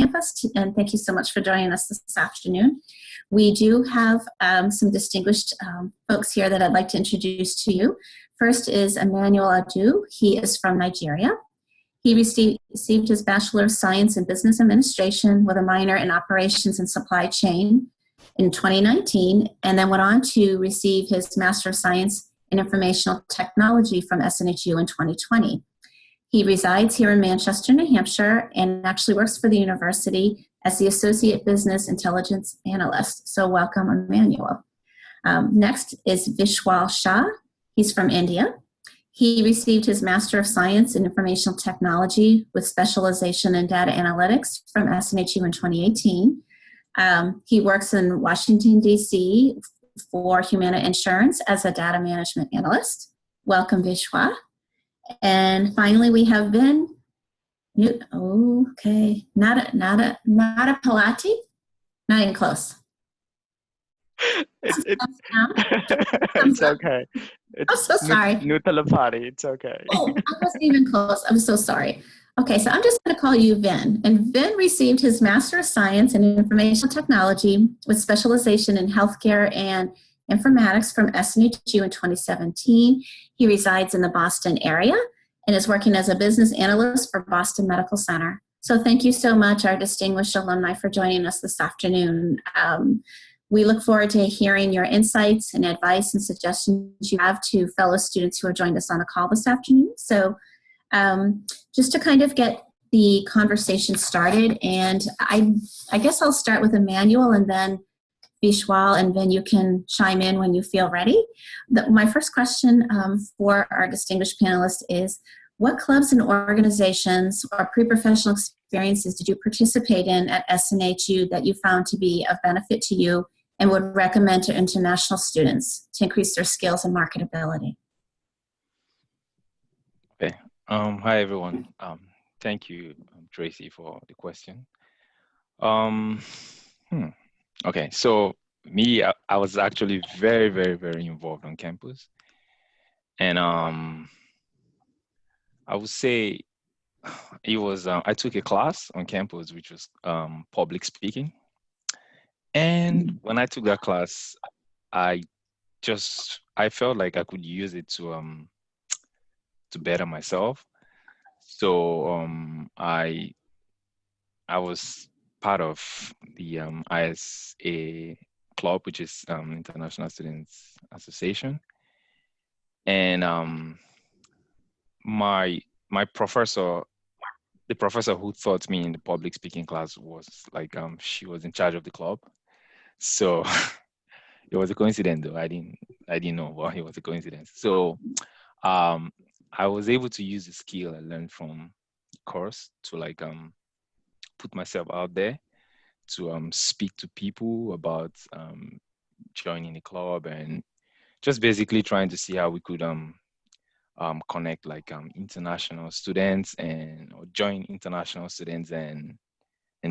campus, and thank you so much for joining us this afternoon. We do have some distinguished folks here that I'd like to introduce to you. First is Emmanuel Adu. He is from Nigeria. He received his Bachelor of Science in Business Administration with a minor in Operations and Supply Chain in 2019, and then went on to receive his Master of Science in Informational Technology from SNHU in 2020. He resides here in Manchester, New Hampshire, and actually works for the university as the Associate Business Intelligence Analyst. So welcome, Emmanuel. Next is Vishwal Shah. He's from India. He received his Master of Science in Informational Technology with specialization in data analytics from SNHU in 2018. He works in Washington, D.C. for Humana Insurance as a data management analyst. Welcome, Vishwa. And finally, we have Vin. Okay, not a Pilati? Not even close. It's okay. I'm so sorry. Nutella party. It's okay. Oh, I wasn't even close. I'm so sorry. Okay, so I'm just going to call you Vin. And Vin received his Master of Science in Information Technology with specialization in healthcare and informatics from SNHU in 2017. He resides in the Boston area and is working as a business analyst for Boston Medical Center. So thank you so much, our distinguished alumni, for joining us this afternoon. We look forward to hearing your insights and advice and suggestions you have to fellow students who have joined us on the call this afternoon. So just to kind of get the conversation started, and I guess I'll start with Emmanuel and then Vishwal, and then you can chime in when you feel ready. My first question for our distinguished panelists is, what clubs and organizations or pre-professional experiences did you participate in at SNHU that you found to be of benefit to you and would recommend to international students to increase their skills and marketability? Okay. Hi, everyone. Thank you, Tracy, for the question. Okay, so me, I was actually very, very, very involved on campus. And I would say it was, I took a class on campus, which was public speaking. And when I took that class, I felt like I could use it to better myself. So I was part of the ISA club, which is International Students Association. And my professor, the professor who taught me in the public speaking class was like, she was in charge of the club. So it was a coincidence though. I didn't know, but it was a coincidence. So I was able to use the skill I learned from the course to like put myself out there to speak to people about joining the club and just basically trying to see how we could connect like international students or join international students and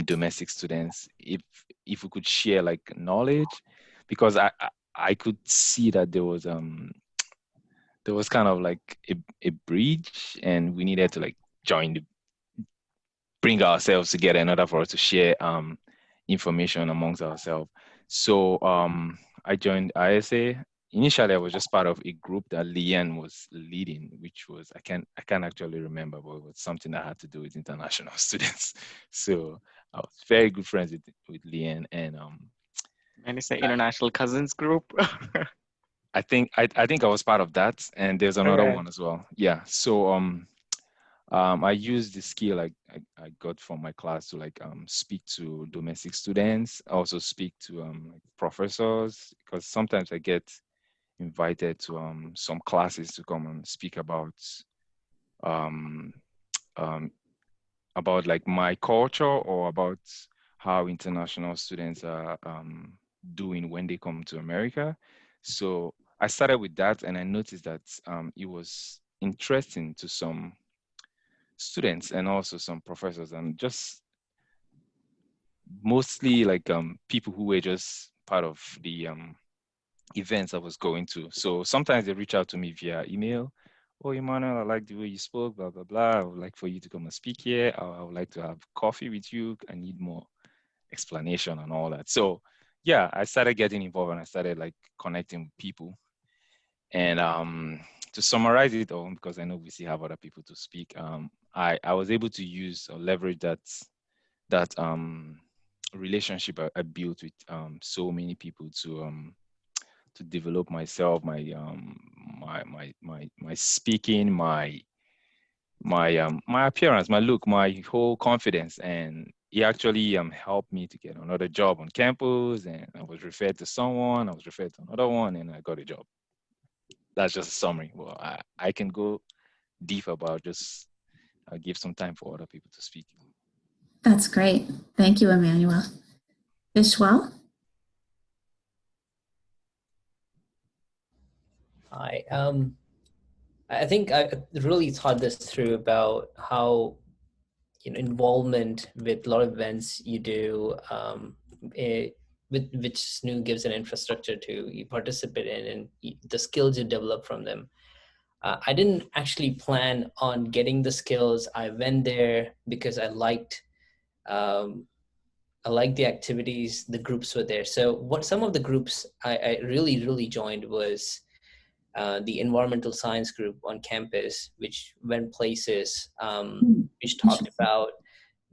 domestic students if we could share like knowledge, because I could see that there was kind of like a bridge and we needed to like bring ourselves together in order for us to share information amongst ourselves. So I joined ISA. Initially, I was just part of a group that Leanne was leading, which was, I can't actually remember, but it was something that had to do with international students. So I was very good friends with Leanne and And it's the International Cousins group. I think I was part of that, and there's another one as well. Yeah. So I used the skill I got from my class to like speak to domestic students, also speak to professors, because sometimes I get invited to some classes to come and speak about like my culture or about how international students are doing when they come to America. So I started with that, and I noticed that it was interesting to some students and also some professors, and just mostly like people who were just part of the events I was going to. So sometimes they reach out to me via email oh, Emmanuel, I like the way you spoke, blah, blah, blah. I would like for you to come and speak here. I would like to have coffee with you. I need more explanation and all that. So yeah, I started getting involved and I started like connecting with people. And to summarize it all, because I know we still have other people to speak, I was able to use or leverage that relationship I built with so many people to develop myself, my speaking, my appearance, my look, my whole confidence. And he actually helped me to get another job on campus, and I was referred to someone, I was referred to another one, and I got a job. That's just a summary. Well, I can go deep about, just give some time for other people to speak. That's great. Thank you, Emmanuel. Vishwal? Hi. I think I really thought this through about how involvement with a lot of events you do, with which Snhu gives an infrastructure to you participate in, and the skills you develop from them. I didn't actually plan on getting the skills. I went there because I liked the activities. The groups were there. So what some of the groups I really joined was the environmental science group on campus, which went places, which talked about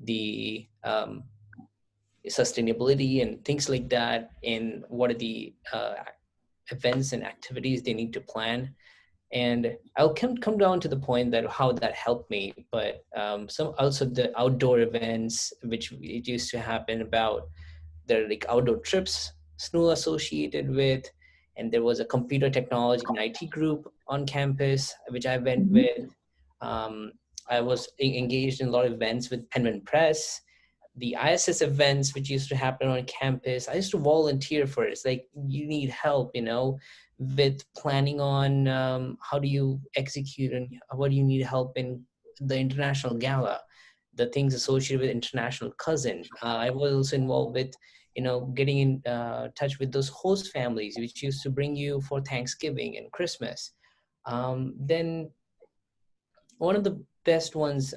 the sustainability and things like that, and what are the events and activities they need to plan. And I'll come down to the point that how that helped me, but some also the outdoor events, which it used to happen about, there are like outdoor trips Snhu associated with, and there was a computer technology and IT group on campus, which I went with. I was engaged in a lot of events with Penman Press, the ISS events, which used to happen on campus. I used to volunteer for it. It's like, you need help, with planning on how do you execute, and what do you need help in the international gala, the things associated with international cousin. I was also involved with, getting in touch with those host families, which used to bring you for Thanksgiving and Christmas. Then one of the best ones,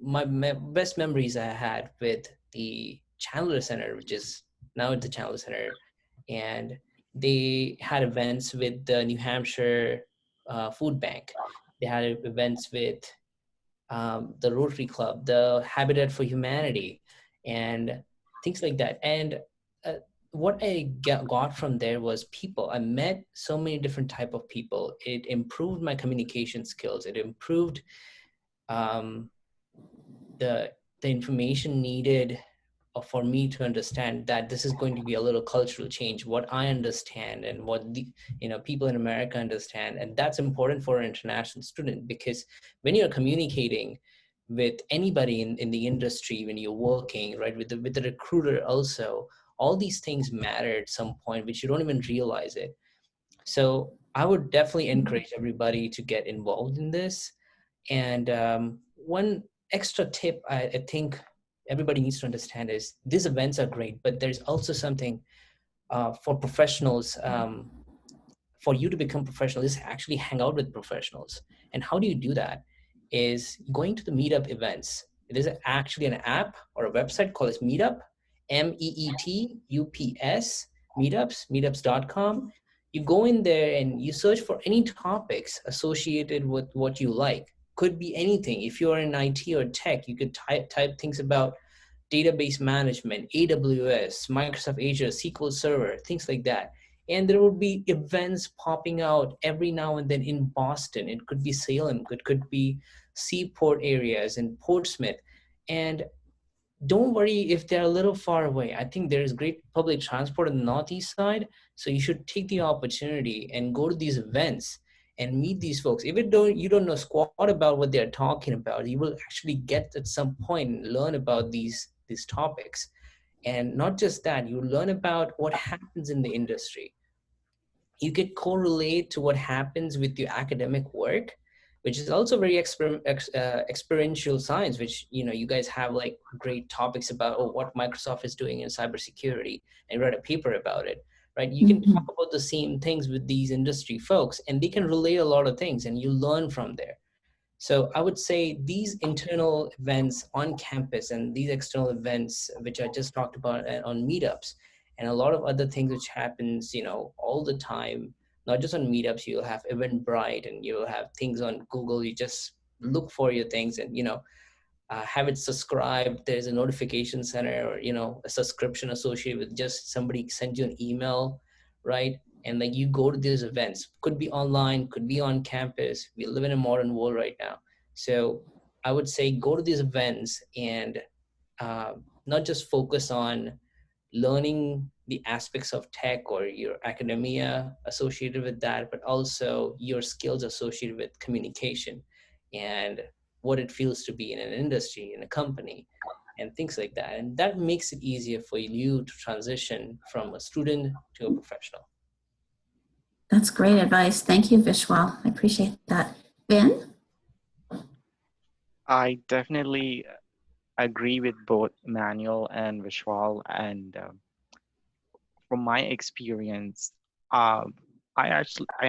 my best memories I had with the Chandler Center, which is now at the Chandler Center, and they had events with the New Hampshire Food Bank. They had events with the Rotary Club, the Habitat for Humanity, and things like that. And what I got from there was people. I met so many different type of people. It improved my communication skills. It improved the information needed for me to understand that this is going to be a little cultural change, what I understand and what the people in America understand. And that's important for an international student, because when you're communicating with anybody in the industry, when you're working, right, with the recruiter also, all these things matter at some point, which you don't even realize it. So I would definitely encourage everybody to get involved in this. And one extra tip I think everybody needs to understand is these events are great, but there's also something for professionals. For you to become professional is actually hang out with professionals. And how do you do that? Is going to the meetup events. There's actually an app or a website called as Meetup, MEETUPS, meetups.com. You go in there and you search for any topics associated with what you like. Could be anything. If you're in IT or tech, you could type things about database management, AWS, Microsoft Azure, SQL Server, things like that. And there would be events popping out every now and then in Boston. It could be Salem, it could be seaport areas in Portsmouth. And don't worry if they're a little far away. I think there is great public transport on the Northeast side. So you should take the opportunity and go to these events and meet these folks. Even though you don't know squat about what they're talking about, you will actually get at some point and learn about these topics. And not just that, you learn about what happens in the industry. You could correlate to what happens with your academic work, which is also very experiential science, which, you guys have like great topics about what Microsoft is doing in cybersecurity, and write a paper about it, right? You can talk Mhm. about the same things with these industry folks, and they can relate a lot of things, and you learn from there. So I would say these internal events on campus and these external events, which I just talked about on meetups, and a lot of other things which happens, all the time, not just on meetups. You'll have Eventbrite, and you'll have things on Google. You just look for your things, and have it subscribed. There's a notification center, or a subscription associated with just somebody send you an email, right? And like you go to these events, could be online, could be on campus. We live in a modern world right now. So I would say go to these events, and uh, not just focus on learning the aspects of tech or your academia associated with that, but also your skills associated with communication and what it feels to be in an industry, in a company, and things like that. And that makes it easier for you to transition from a student to a professional. That's great advice. Thank you, Vishwal. I appreciate that. Ben? I definitely agree with both Emmanuel and Vishwal. And from my experience, um, I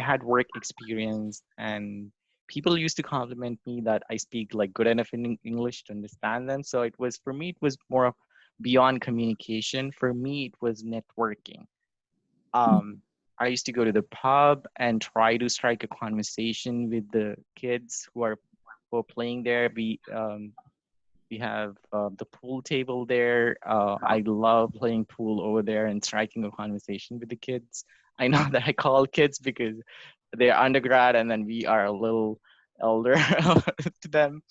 had work experience, and people used to compliment me that I speak like good enough in English to understand them. So it was, for me, it was more of beyond communication. For me, it was networking. Um, I used to go to the pub and try to strike a conversation with the kids who are playing there. We have the pool table there. I love playing pool over there and striking a conversation with the kids. I know that I call kids because they're undergrad and then we are a little elder to them.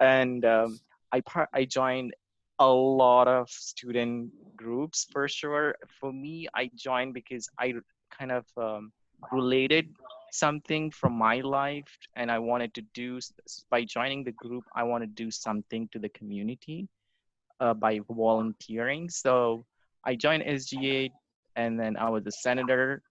And I joined a lot of student groups for sure. For me, I joined because I kind of related something from my life, and I wanted to do, by joining the group, I want to do something to the community by volunteering. So I joined SGA, and then I was a senator,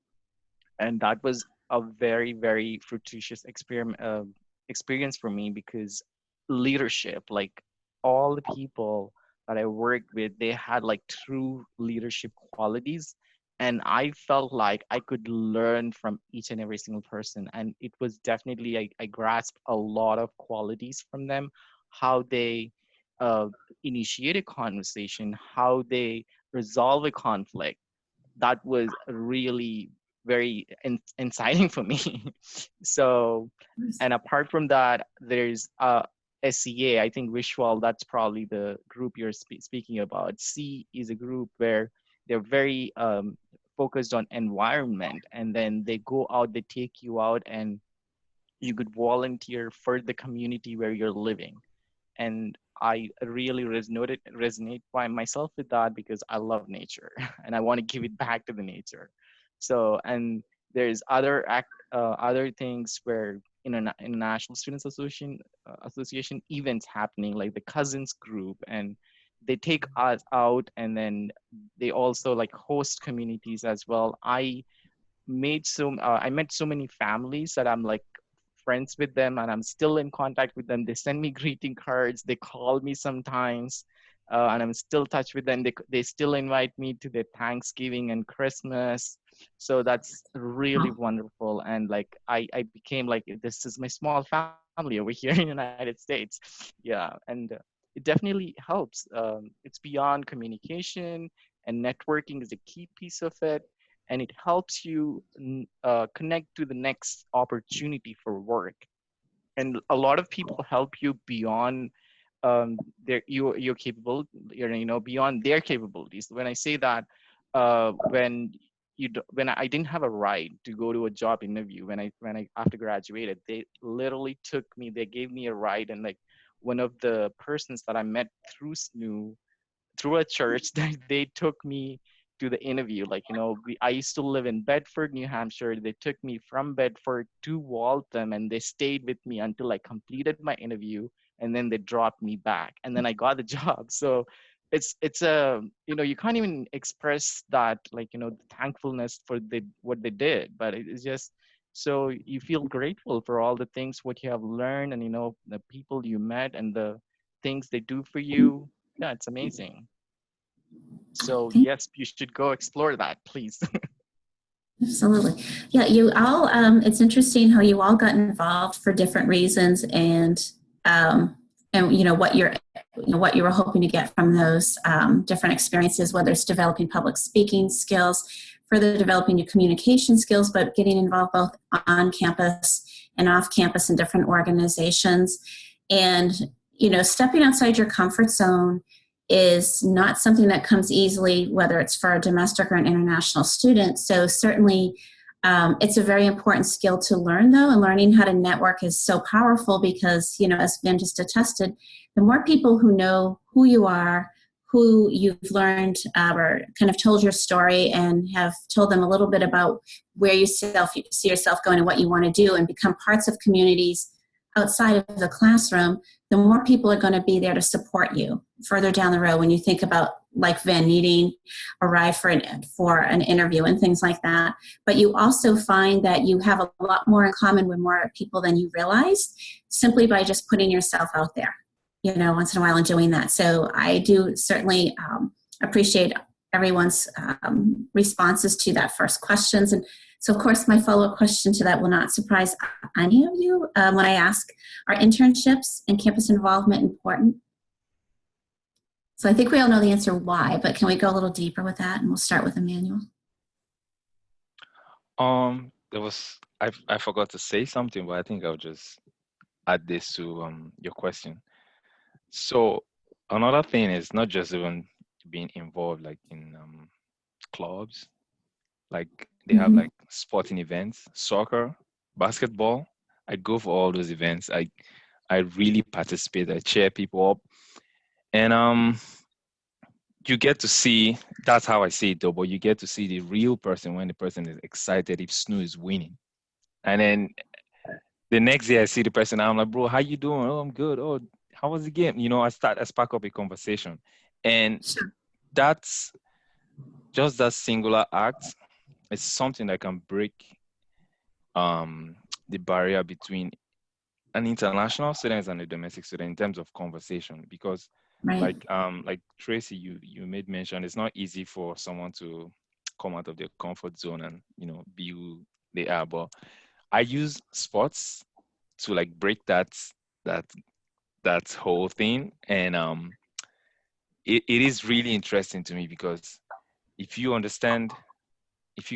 and that was a very, very fructious experience for me, because leadership, like all the people that I worked with, they had like true leadership qualities, and I felt like I could learn from each and every single person. And it was definitely, I grasped a lot of qualities from them, how they uh, initiate a conversation, how they resolve a conflict. That was really very inciting for me. So, and apart from that, there's SCA. I think Vishwal, that's probably the group you're speaking about. C is a group where they're very focused on environment, and then they go out, they take you out, and you could volunteer for the community where you're living. And I really resonate by myself with that, because I love nature and I want to give it back to the nature. So, and there's other things where international students association events happening, like the cousins group, and they take us out, and then they also like host communities as well. I met so many families that I'm like friends with them, and I'm still in contact with them. They send me greeting cards, they call me sometimes, and I'm still in touch with them. They still invite me to their Thanksgiving and Christmas. So that's really wonderful. And like I became like, this is my small family over here in the United States. Yeah, and it definitely helps. It's beyond communication, and networking is a key piece of it, and it helps you connect to the next opportunity for work. And a lot of people help you beyond your capable, beyond their capabilities. When I say that, when when I didn't have a ride to go to a job interview, when I after graduated, they literally took me. They gave me a ride, and like one of the persons that I met through Snhu, through a church, they took me to the interview. Like, I used to live in Bedford, New Hampshire. They took me from Bedford to Waltham, and they stayed with me until I completed my interview, and then they dropped me back, and then I got the job. So it's a, you can't even express that, like, the thankfulness for what they did, but it's just, so you feel grateful for all the things what you have learned, and the people you met and the things they do for you. Yeah, it's amazing. So Thank yes, you should go explore that, please. Absolutely. Yeah, you all, it's interesting how you all got involved for different reasons and you know, what you were hoping to get from those different experiences, whether it's developing public speaking skills, further developing your communication skills, but getting involved both on campus and off campus in different organizations. And, you know, stepping outside your comfort zone is not something that comes easily, whether it's for a domestic or an international student. So certainly it's a very important skill to learn, though, and learning how to network is so powerful because, you know, as Vin just attested, the more people who know who you are, who you've learned or kind of told your story and have told them a little bit about where you see yourself going and what you want to do and become parts of communities outside of the classroom, the more people are going to be there to support you further down the road when you think about, like Vin, needing a ride for an interview and things like that. But you also find that you have a lot more in common with more people than you realize simply by just putting yourself out there, you know, once in a while and doing that. So I do certainly appreciate everyone's responses to that first questions. And so, of course, my follow-up question to that will not surprise any of you when I ask, are internships and campus involvement important? So I think we all know the answer why, but can we go a little deeper with that? And we'll start with Emmanuel. I forgot to say something, but I think I'll just add this to your question. So another thing is not just even being involved like in clubs, like they have like sporting events, soccer, basketball. I go for all those events. I really participate. I cheer people up, and you get to see. That's how I see it, though. But you get to see the real person when the person is excited if Snhu is winning, and then the next day I see the person. I'm like, bro, how you doing? Oh, I'm good. Oh, how was the game? You know, I spark up a conversation, and that's just that singular act. It's something that can break the barrier between an international student and a domestic student in terms of conversation, because like Tracy, you made mention, it's not easy for someone to come out of their comfort zone and, you know, be who they are. But I use sports to like break that whole thing, and it is really interesting to me because if you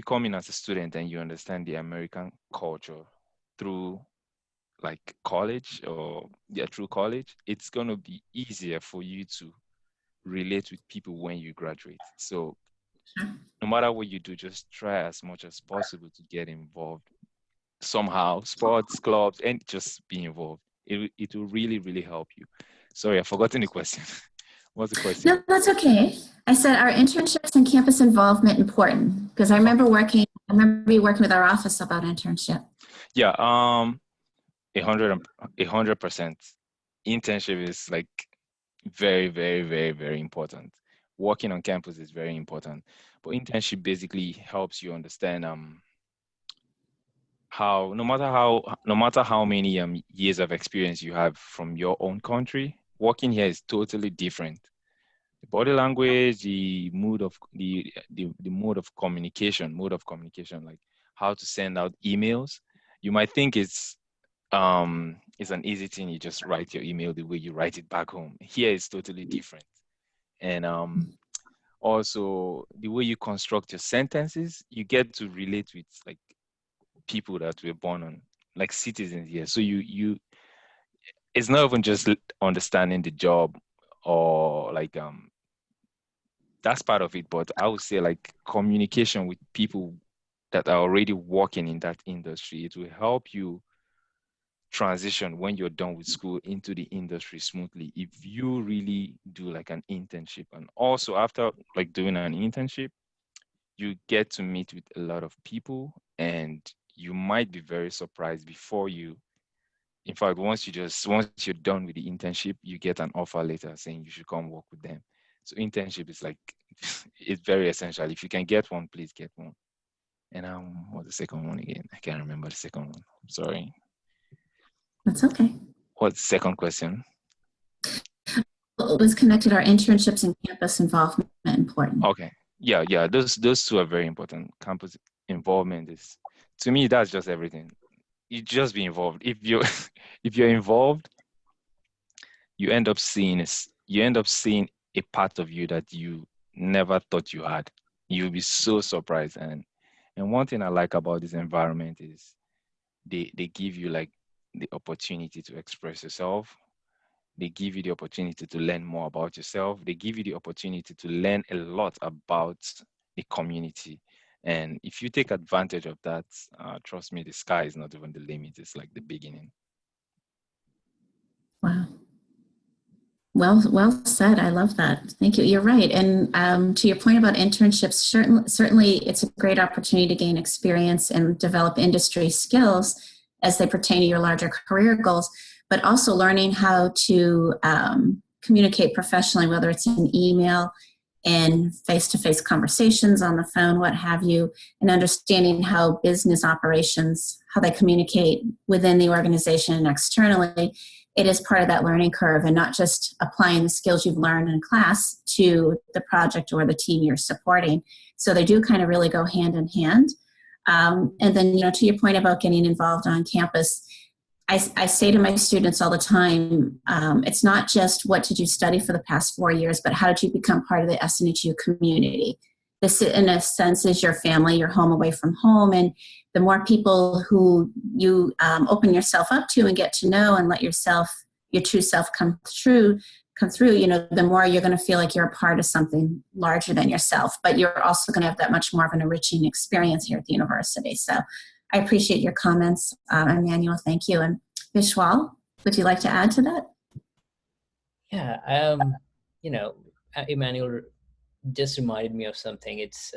come in as a student and you understand the American culture through like college through college, it's going to be easier for you to relate with people when you graduate. So no matter what you do, just try as much as possible to get involved somehow, sports, clubs, and just be involved. It will really, really help you. Sorry, I've forgotten the question. What's the question? No, that's okay. I said, are internships and campus involvement important? Because I remember you working with our office about internship. Yeah, 100%. Internship is like very, very, very, very important. Working on campus is very important, but internship basically helps you understand how no matter how many years of experience you have from your own country, working here is totally different. The body language, the mode of communication, like how to send out emails. You might think it's an easy thing. You just write your email the way you write it back home. Here it's totally different. And also the way you construct your sentences, you get to relate with like people that were born on, like citizens here. So you it's not even just understanding the job or like that's part of it, but I would say like communication with people that are already working in that industry. It will help you transition when you're done with school into the industry smoothly if you really do like an internship. And also after like doing an internship, you get to meet with a lot of people, and you might be very surprised before you, in fact, once you're done with the internship, you get an offer letter saying you should come work with them. So internship is like, it's very essential. If you can get one, please get one. And what's the second one again? I can't remember the second one. I'm sorry. That's okay. What's the second question? It was connected, are internships and campus involvement important? Okay. Yeah. Those two are very important. Campus involvement is, to me, that's just everything. You just be involved. If you're if you're involved, you end up seeing a part of you that you never thought you had. You'll be so surprised. And one thing I like about this environment is they give you like the opportunity to express yourself. They give you the opportunity to learn more about yourself. They give you the opportunity to learn a lot about the community. And if you take advantage of that, trust me, the sky is not even the limit. It's like the beginning. Wow. Well said. I love that. Thank you. You're right. And to your point about internships, certainly it's a great opportunity to gain experience and develop industry skills as they pertain to your larger career goals, but also learning how to communicate professionally, whether it's in email and face-to-face conversations on the phone, what have you, and understanding how business operations, how they communicate within the organization and externally. It is part of that learning curve, and not just applying the skills you've learned in class to the project or the team you're supporting. So they do kind of really go hand in hand. And then, to your point about getting involved on campus, I say to my students all the time, it's not just what did you study for the past 4 years, but how did you become part of the SNHU community? This, in a sense, is your family, your home away from home. And the more people who you open yourself up to and get to know and let your true self come through, the more you're going to feel like you're a part of something larger than yourself. But you're also going to have that much more of an enriching experience here at the university. So I appreciate your comments, Emmanuel. Thank you. And Vishwal, would you like to add to that? Yeah, Emmanuel just reminded me of something. It's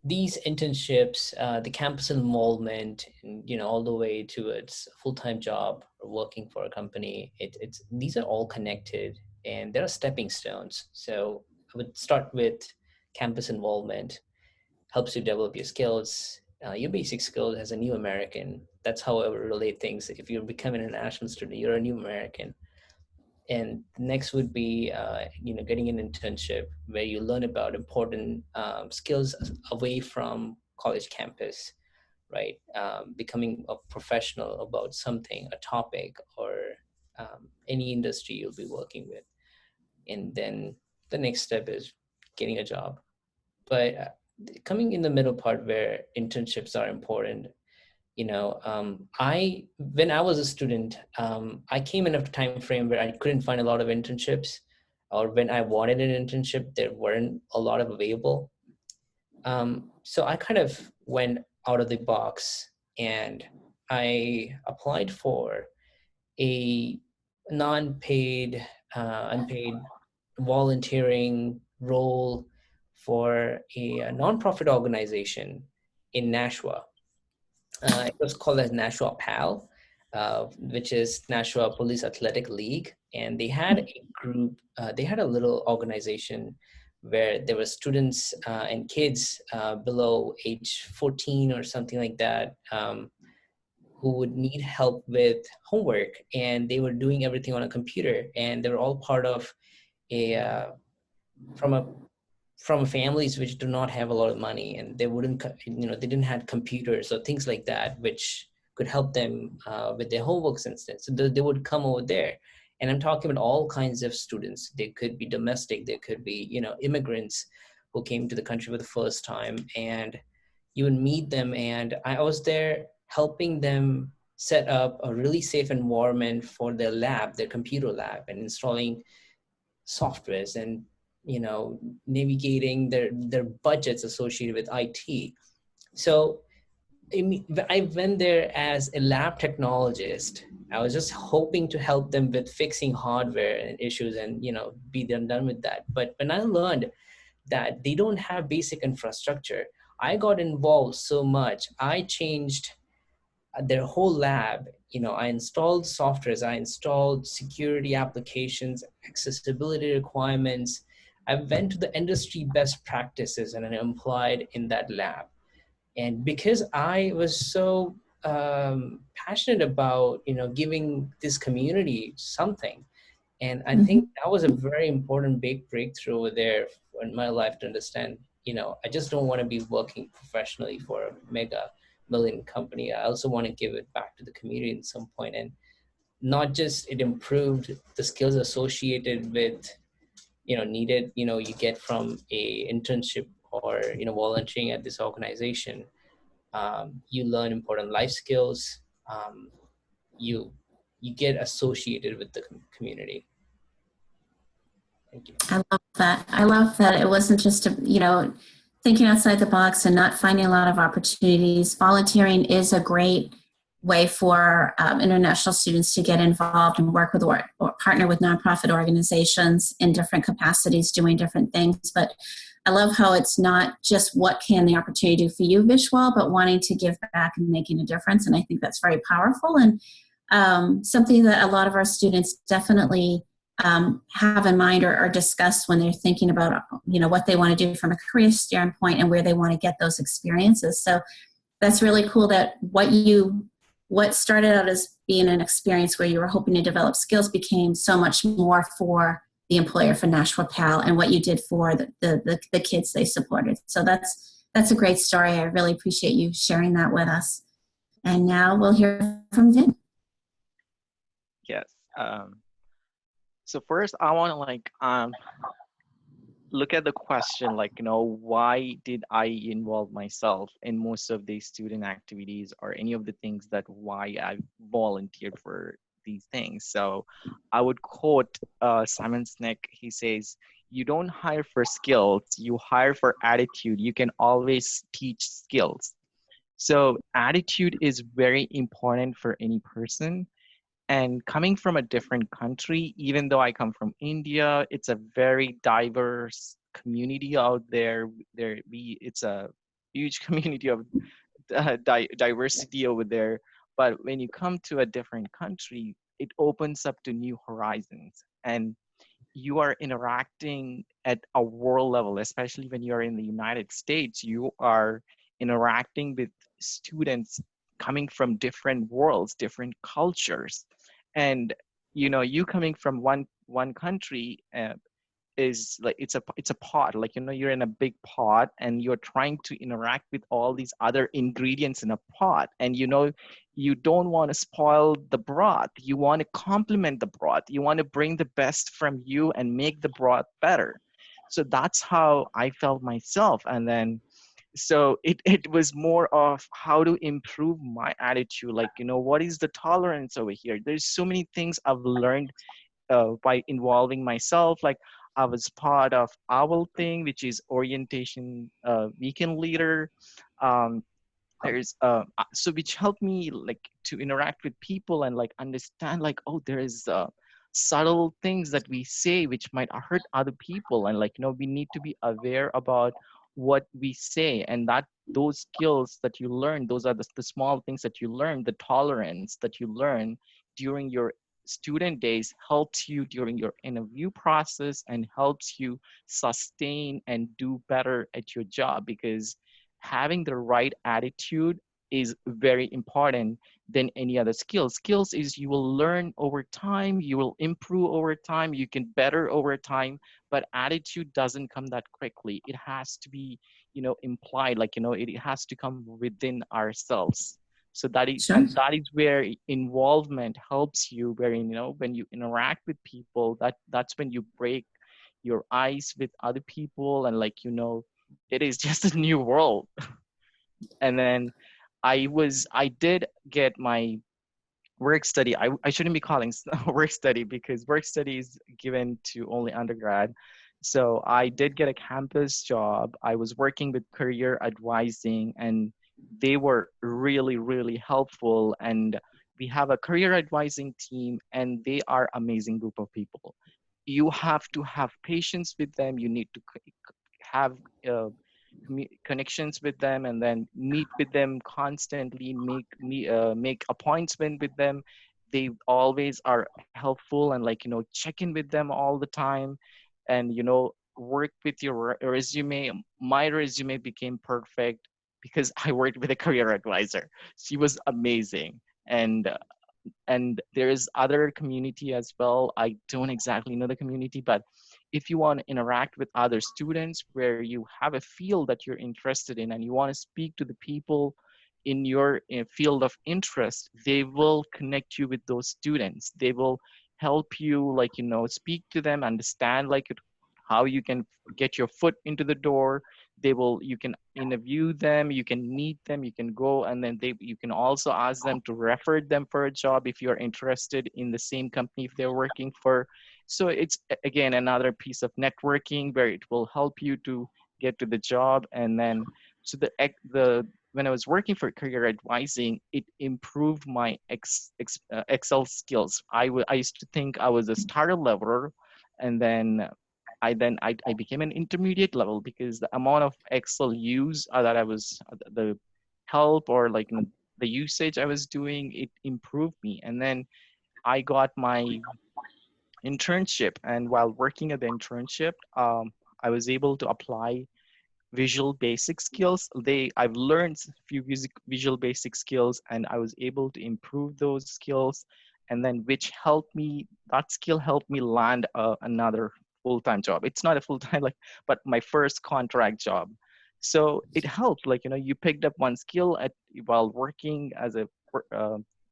these internships, the campus involvement, and all the way to its full-time job or working for a company. These are all connected, and there are stepping stones. So I would start with campus involvement. Helps you develop your skills, your basic skills as a new American. That's how I would relate things. If you're becoming an international student, you're a new American. And next would be, getting an internship where you learn about important skills away from college campus, right? Becoming a professional about something, a topic, or any industry you'll be working with. And then the next step is getting a job. But coming in the middle part where internships are important, when I was a student, I came in a time frame where I couldn't find a lot of internships, or when I wanted an internship, there weren't a lot of available. So I kind of went out of the box and I applied for a non-paid, unpaid volunteering role for a nonprofit organization in Nashua. It was called as Nashua PAL, which is Nashua Police Athletic League. And they had a group, they had a little organization where there were students and kids below age 14 or something like that, who would need help with homework. And they were doing everything on a computer. And they were all part of from families which do not have a lot of money, and they they didn't have computers or things like that, which could help them with their homeworks instead. So they would come over there. And I'm talking about all kinds of students. They could be domestic, they could be, immigrants who came to the country for the first time, and you would meet them. And I was there helping them set up a really safe environment for their lab, their computer lab, and installing softwares and navigating their budgets associated with IT. So I went there as a lab technologist. I was just hoping to help them with fixing hardware and issues and be done with that. But when I learned that they don't have basic infrastructure, I got involved so much. I changed their whole lab. I installed softwares, I installed security applications, accessibility requirements. I went to the industry best practices and I applied in that lab. And because I was so passionate about, giving this community something, and I think that was a very important big breakthrough over there in my life to understand I just don't want to be working professionally for a mega million company. I also want to give it back to the community at some point. And not just it improved the skills associated with, needed, you get from a internship or, volunteering at this organization. You learn important life skills. You you get associated with the community. Thank you. I love that. I love that it wasn't just, thinking outside the box and not finding a lot of opportunities. Volunteering is a great way for international students to get involved and work with or partner with nonprofit organizations in different capacities doing different things. But I love how it's not just what can the opportunity do for you, Vishwal, but wanting to give back and making a difference. And I think that's very powerful and something that a lot of our students definitely have in mind or discuss when they're thinking about, what they want to do from a career standpoint and where they want to get those experiences. So that's really cool that what started out as being an experience where you were hoping to develop skills became so much more for the employer, for Nashua PAL, and what you did for the kids they supported. So that's a great story. I really appreciate you sharing that with us. And now we'll hear from Vin. Yes. So first, I want to look at the question, why did I involve myself in most of these student activities or any of the things that why I volunteered for these things. So I would quote Simon Sinek. He says, "You don't hire for skills, you hire for attitude. You can always teach skills." So attitude is very important for any person. And coming from a different country, even though I come from India, it's a very diverse community out there. It's a huge community of diversity over there. But when you come to a different country, it opens up to new horizons. And you are interacting at a world level, especially when you're in the United States, you are interacting with students coming from different worlds, different cultures. And, you coming from one country is like, it's a pot, you're in a big pot and you're trying to interact with all these other ingredients in a pot. And, you don't want to spoil the broth. You want to complement the broth. You want to bring the best from you and make the broth better. So that's how I felt myself. And then, so it was more of how to improve my attitude. What is the tolerance over here? There's so many things I've learned by involving myself. I was part of OWL thing, which is orientation weekend leader. There's so which helped me to interact with people and understand oh, there is subtle things that we say which might hurt other people, and we need to be aware about what we say, and that those skills that you learn, those are the small things that you learn, the tolerance that you learn during your student days helps you during your interview process and helps you sustain and do better at your job, because having the right attitude is very important than any other skills. Skills is you will learn over time, you will improve over time, you can better over time, but attitude doesn't come that quickly. It has to be, implied, it has to come within ourselves. So that is, Sure. and that is where involvement helps you, wherein, when you interact with people, that's when you break your ice with other people, and it is just a new world. And then I did get my work study. I shouldn't be calling work study because work study is given to only undergrad. So I did get a campus job. I was working with career advising, and they were really, really helpful. And we have a career advising team, and they are amazing group of people. You have to have patience with them. You need to have connections with them, and then meet with them constantly, make appointment with them. They always are helpful, and check in with them all the time, and work with your resume. My resume became perfect because I worked with a career advisor. She was amazing. And there is other community as well. I don't exactly know the community, but if you want to interact with other students where you have a field that you're interested in and you want to speak to the people in your field of interest, they will connect you with those students. They will help you, like, speak to them, understand like how you can get your foot into the door. You can interview them, you can meet them, you can go, and then you can also ask them to refer them for a job if you're interested in the same company if they're working for. So it's, again, another piece of networking where it will help you to get to the job. And then, so when I was working for career advising, it improved my Excel skills. I used to think I was a starter leveler, and then I became an intermediate level because the amount of Excel use that I was, the help or like the usage I was doing, it improved me. And then I got my internship, and while working at the internship, I was able to apply visual basic skills. I've learned a few visual basic skills, and I was able to improve those skills, and then that skill helped me land another full-time job. It's not a full-time, but my first contract job. So it helped, you picked up one skill while working as a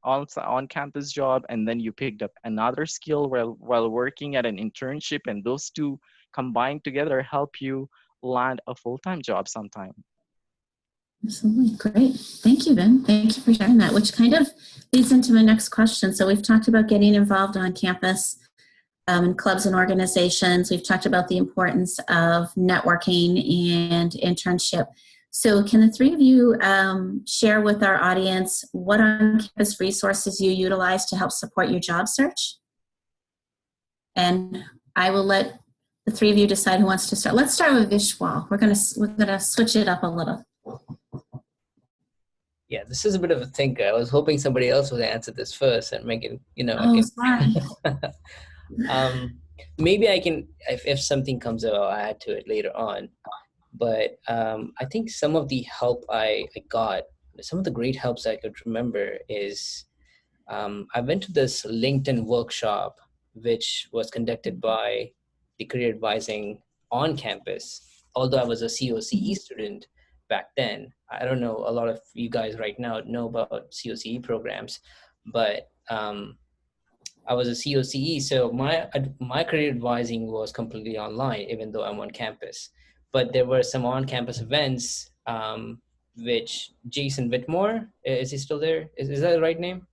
on-campus job, and then you picked up another skill while working at an internship, and those two combined together help you land a full-time job sometime. Absolutely. Great. Thank you, Vin. Thank you for sharing that, which kind of leads into my next question. So we've talked about getting involved on campus in clubs and organizations. We've talked about the importance of networking and internship. So can the three of you share with our audience what on-campus resources you utilize to help support your job search? And I will let the three of you decide who wants to start. Let's start with Vishwal. We're gonna switch it up a little. Yeah, this is a bit of a thinker. I was hoping somebody else would answer this first and make it, Sorry. Maybe I can, if something comes up, I'll add to it later on. But I think some of the help I got, some of the great helps I could remember is I went to this LinkedIn workshop, which was conducted by the career advising on campus. Although I was a COCE student back then, I don't know, a lot of you guys right now know about COCE programs, but I was a COCE, so my career advising was completely online, even though I'm on campus. But there were some on-campus events, which Jason Whitmore, is he still there? Is that the right name?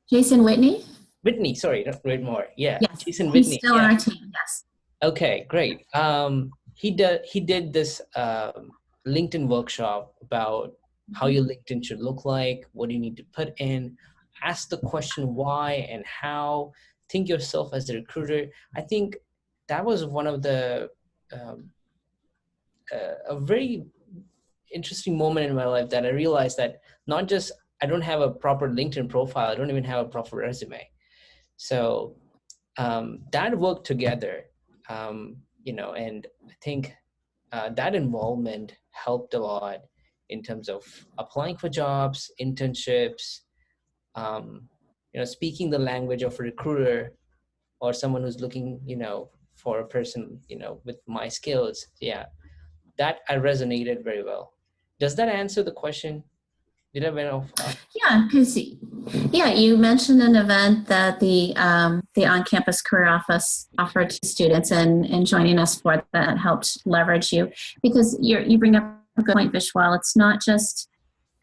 Jason Whitney? Whitney, sorry, not Whitmore. Yeah, Yes, Jason Whitney. He's still on our team, yes. Okay, great. He did this LinkedIn workshop about how your LinkedIn should look like, what you need to put in, ask the question why and how, think yourself as a recruiter. I think that was one of the a very interesting moment in my life that I realized that not just I don't have a proper LinkedIn profile, I don't even have a proper resume. So that worked together, and I think that involvement helped a lot in terms of applying for jobs, internships, speaking the language of a recruiter or someone who's looking, for a person, with my skills. Yeah, that I resonated very well. Does that answer the question? Did I went off? Yeah, because you mentioned an event that the on-campus career office offered to students, and joining us for that helped leverage you, because you bring up a good point, Vishwal. It's not just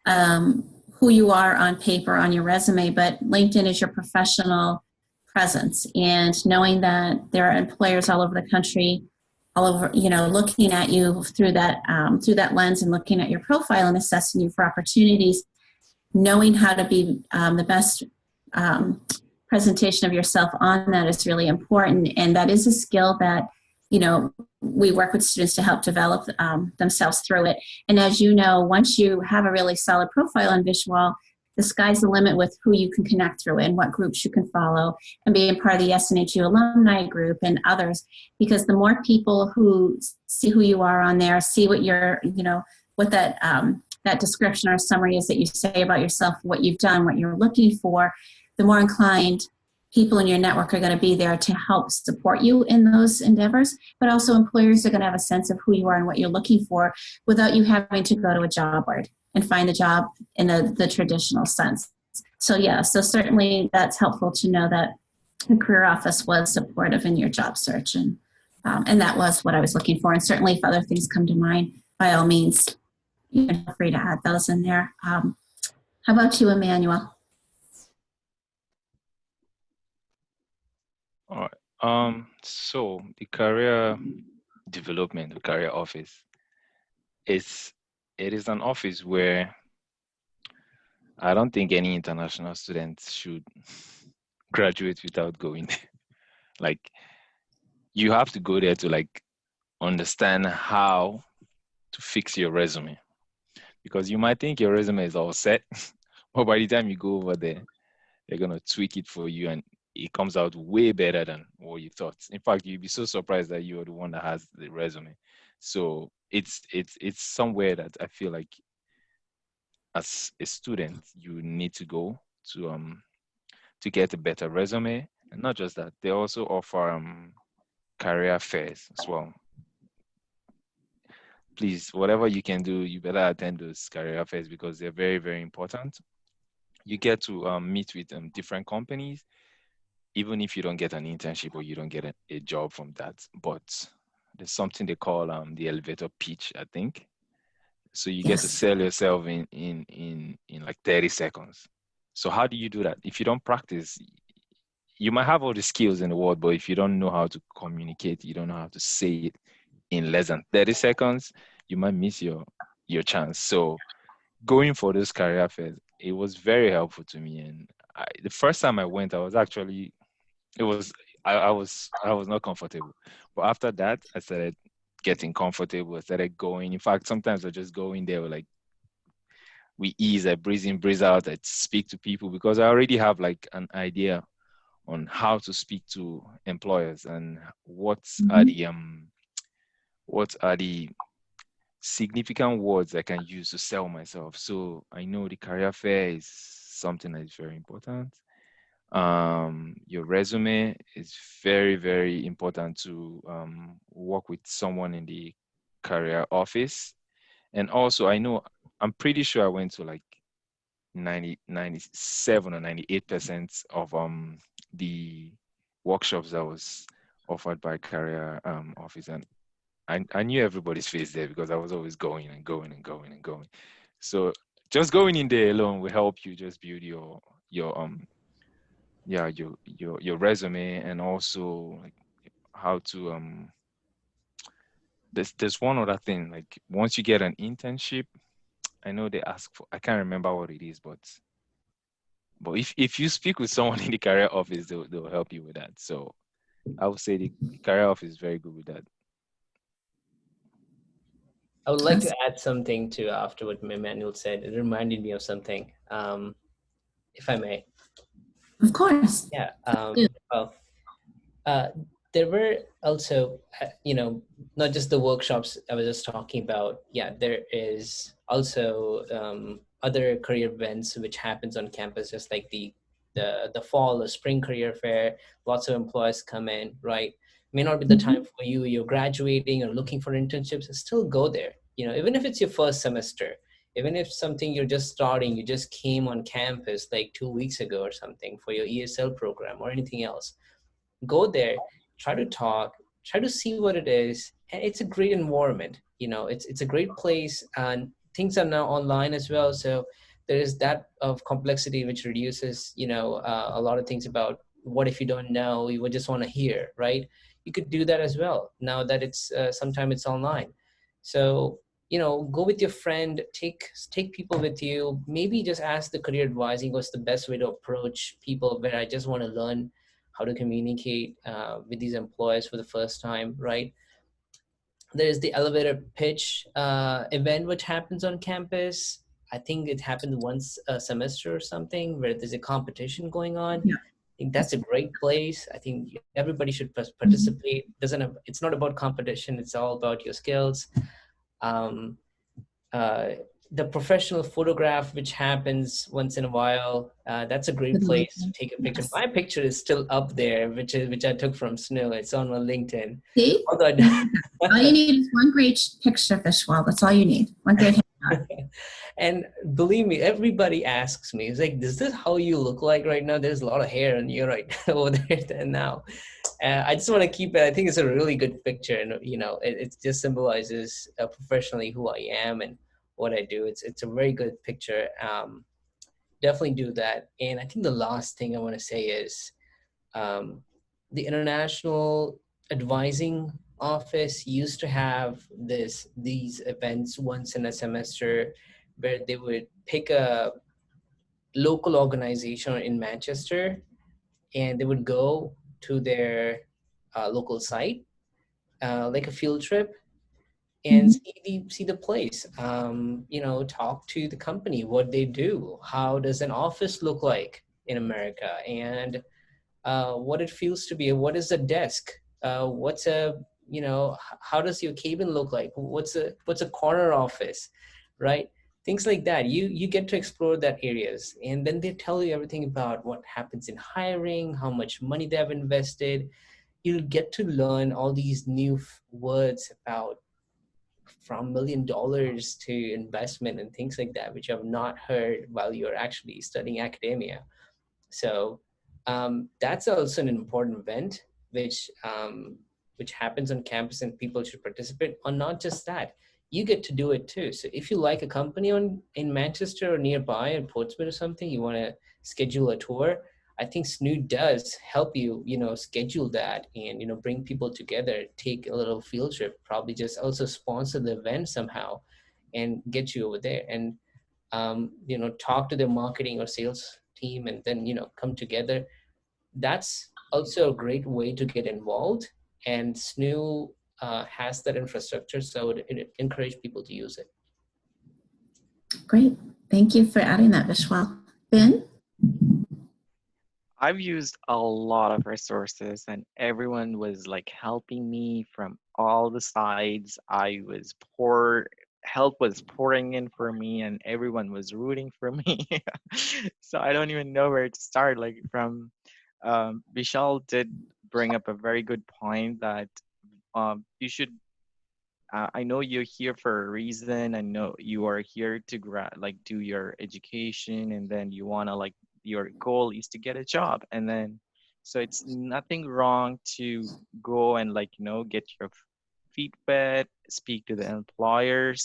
who you are on paper on your resume, but LinkedIn is your professional presence, and knowing that there are employers all over the country, all over, looking at you through that lens and looking at your profile and assessing you for opportunities, knowing how to be the best presentation of yourself on that is really important. And that is a skill that, we work with students to help develop themselves through it. And as you know, once you have a really solid profile on Vishwal, the sky's the limit with who you can connect through and what groups you can follow, and being part of the SNHU alumni group and others, because the more people who see who you are on there, see what you're, what that description or summary is that you say about yourself, what you've done, what you're looking for, the more inclined people in your network are going to be there to help support you in those endeavors, but also employers are going to have a sense of who you are and what you're looking for without you having to go to a job board and find a job in the traditional sense. So yeah, so certainly that's helpful to know that the career office was supportive in your job search, and that was what I was looking for. And certainly if other things come to mind, by all means, you can feel free to add those in there. How about you, Emmanuel? All right. So the career development, the career office, it is an office where I don't think any international students should graduate without going there. Like, you have to go there to like understand how to fix your resume, because you might think your resume is all set, but by the time you go over there, they're gonna tweak it for you, and it comes out way better than what you thought. In fact, you'd be so surprised that you're the one that has the resume. So it's somewhere that I feel like as a student you need to go to get a better resume. And not just that, they also offer career fairs as well. Please, whatever you can do, you better attend those career fairs because they're very, very important. You get to meet with different companies, even if you don't get an internship or you don't get a job from that. But there's something they call the elevator pitch, I think. So you get to sell yourself in like 30 seconds. So how do you do that? If you don't practice, you might have all the skills in the world, but if you don't know how to communicate, you don't know how to say it in less than 30 seconds, you might miss your chance. So going for those career fairs, it was very helpful to me. And the first time I went, I was actually, I was not comfortable. But after that, I started getting comfortable. I started going. In fact, sometimes I just go in there with like, we ease, I breathe in, breathe out, I speak to people because I already have like an idea on how to speak to employers and what are the significant words I can use to sell myself. So I know the career fair is something that is very important. Your resume is very, very important to work with someone in the career office. And also, I'm pretty sure I went to like 97 or 98% of the workshops that was offered by career office. And I knew everybody's face there because I was always going and going and going and going. So just going in there alone will help you just build your resume, and also like how to there's one other thing, like once you get an internship, I know they ask for, I can't remember what it is, but if you speak with someone in the career office, they'll help you with that. So I would say the career office is very good with that. I would like to add something to after what Emmanuel said. It reminded me of something, if I may. Of course. Yeah. Well, there were also, not just the workshops I was just talking about. Yeah, there is also other career events which happens on campus, just like the fall or spring career fair. Lots of employees come in, right? May not be the time for you. You're graduating or looking for internships. Still go there. Even if it's your first semester, even if something you're just starting, you just came on campus like 2 weeks ago or something for your ESL program or anything else. Go there, try to talk, try to see what it is. And it's a great environment. It's a great place, and things are now online as well. So there is that of complexity, which reduces, a lot of things about what if you don't know, you would just want to hear, right? You could do that as well now that it's sometimes it's online. So, go with your friend, take people with you, maybe just ask the career advising what's the best way to approach people where I just want to learn how to communicate with these employers for the first time, right? There's the elevator pitch event, which happens on campus. I think it happens once a semester or something, where there's a competition going on. Yeah. I think that's a great place. I think everybody should participate. It's not about competition. It's all about your skills. the professional photograph, which happens once in a while, that's a great place to take a picture. Yes. My picture is still up there, which I took from Snhu. It's on my LinkedIn. See? Although All you need is one great picture, Vishwal. That's all you need. One great headshot. and believe me, everybody asks me, it's like, is this how you look like right now? There's a lot of hair on you right over there now. I just want to keep it. I think it's a really good picture, and it just symbolizes professionally who I am and what I do. It's a very good picture. Definitely do that. And I think the last thing I want to say is um, the International Advising Office used to have these events once in a semester where they would pick a local organization in Manchester, and they would go to their local site, like a field trip, and see the place. Talk to the company, what they do, how does an office look like in America, and what it feels to be. What is a desk? What's a how does your cabin look like? What's a corner office, right? Things like that. You get to explore that areas, and then they tell you everything about what happens in hiring, how much money they have invested. You'll get to learn all these new words about from $1 million to investment and things like that, which I've not heard while you're actually studying academia. So that's also an important event, which happens on campus, and people should participate. Or not just that, you get to do it too. So if you like a company in Manchester or nearby, in Portsmouth or something, you want to schedule a tour. I think Snhu does help you, schedule that and, bring people together, take a little field trip, probably just also sponsor the event somehow and get you over there and, talk to their marketing or sales team and then, come together. That's also a great way to get involved. And Snhu has that infrastructure, so I would encourage people to use it. Great. Thank you for adding that, Vishwal. Ben? I've used a lot of resources, and everyone was like helping me from all the sides. Help was pouring in for me, and everyone was rooting for me. So I don't even know where to start. Like from Vishal did bring up a very good point that you should. I know you're here for a reason. I know you are here to do your education, and then you wanna your goal is to get a job, and then so it's nothing wrong to go and get your feet wet, speak to the employers.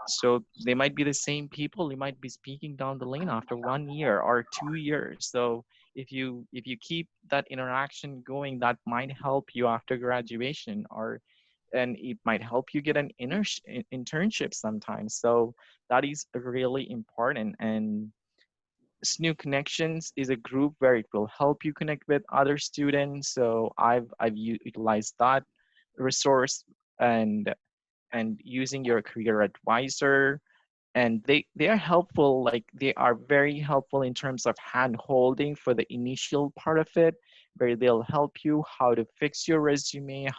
So they might be the same people. You might be speaking down the lane after 1 year or 2 years. So if you keep that interaction going, that might help you after graduation, and it might help you get an internship sometimes. So that is really important. And Snhu Connections is a group where it will help you connect with other students. So I've utilized that resource, and using your career advisor, and they are helpful. Like they are very helpful in terms of hand holding for the initial part of it, where they'll help you how to fix your resume,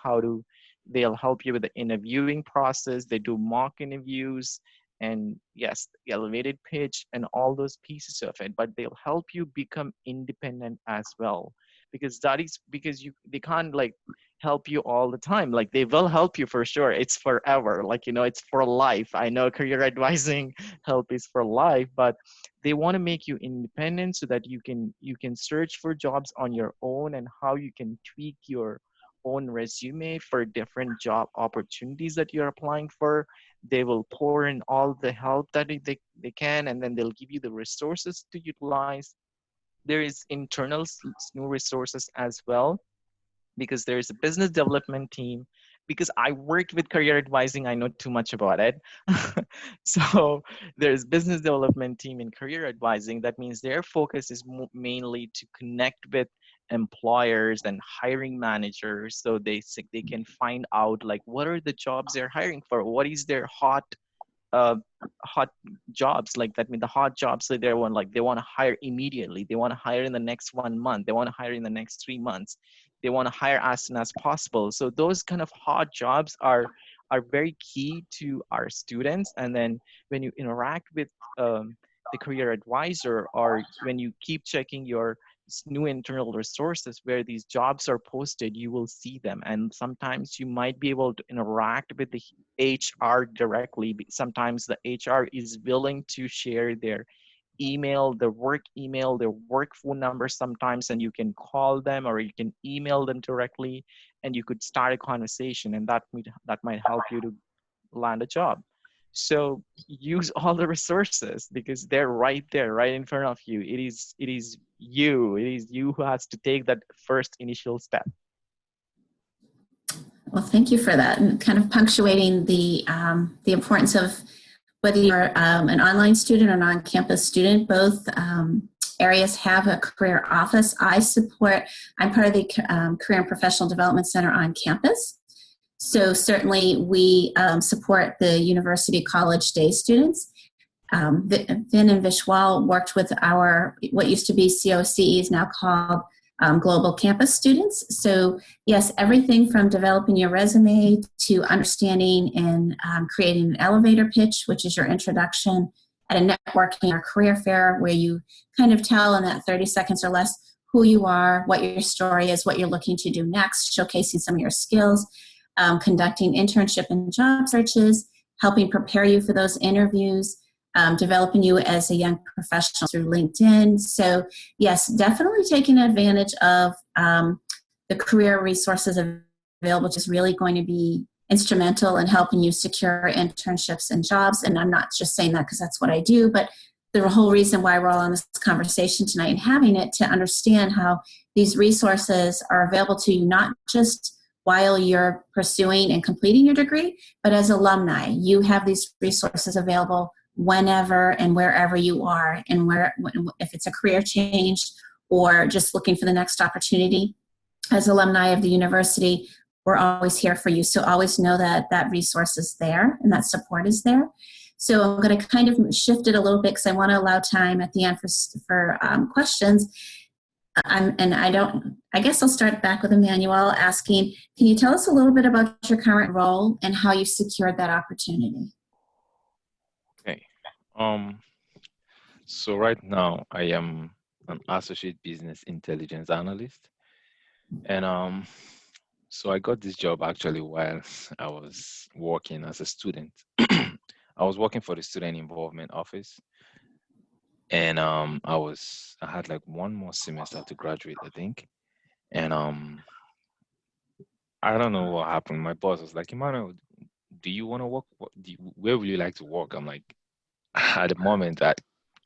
they'll help you with the interviewing process. They do mock interviews, and yes, the elevated pitch and all those pieces of it, but they'll help you become independent as well, because they can't help you all the time. Like they will help you for sure. It's forever. It's for life. I know career advising help is for life, but they want to make you independent so that you can search for jobs on your own, and how you can tweak your own resume for different job opportunities that you're applying for. They will pour in all the help that they can, and then they'll give you the resources to utilize. There is internal Snhu resources as well, because there's a business development team. Because I worked with career advising, I know too much about it. So there's business development team in career advising. That means their focus is mainly to connect with employers and hiring managers, so they can find out what are the jobs they're hiring for, what is their uh, hot jobs. That mean the hot jobs that they want to hire immediately, they want to hire in the next 1 month, they want to hire in the next 3 months, they want to hire as soon as possible. So those kind of hot jobs are are very key to our students. And then when you interact with the career advisor, or when you keep checking your new internal resources where these jobs are posted, you will see them. And sometimes you might be able to interact with the HR directly. Sometimes the HR is willing to share their email, their work phone number sometimes, and you can call them or you can email them directly, and you could start a conversation, and that might help you to land a job. So use all the resources because they're right there, right in front of you. It is you who has to take that first initial step. Well, thank you for that, and kind of punctuating the importance of whether you're an online student or non-campus student. Both areas have a career office. I'm part of the Career and Professional Development Center on campus. So certainly we support the university college day students. Vin and Vishwal worked with what used to be COCE is now called global campus students. So yes, everything from developing your resume to understanding and creating an elevator pitch, which is your introduction at a networking or career fair, where you kind of tell in that 30 seconds or less who you are, what your story is, what you're looking to do next, showcasing some of your skills, conducting internship and job searches, helping prepare you for those interviews, developing you as a young professional through LinkedIn. So yes, definitely taking advantage of the career resources available, which is really going to be instrumental in helping you secure internships and jobs. And I'm not just saying that because that's what I do, but the whole reason why we're all on this conversation tonight and having it, to understand how these resources are available to you, not just while you're pursuing and completing your degree, but as alumni. You have these resources available whenever and wherever you are, and if it's a career change or just looking for the next opportunity. As alumni of the university, we're always here for you. So always know that that resource is there and that support is there. So I'm going to kind of shift it a little bit because I want to allow time at the end for questions. I guess I'll start back with Emmanuel asking, can you tell us a little bit about your current role and how you secured that opportunity? Okay. So right now I am an associate business intelligence analyst, and so I got this job actually while I was working as a student. I was working for the student involvement office, and I had like one more semester to graduate, I think, and I don't know what happened. My boss was like, Emmanuel, do you want to work? Where would you like to work? I'm like, at the moment,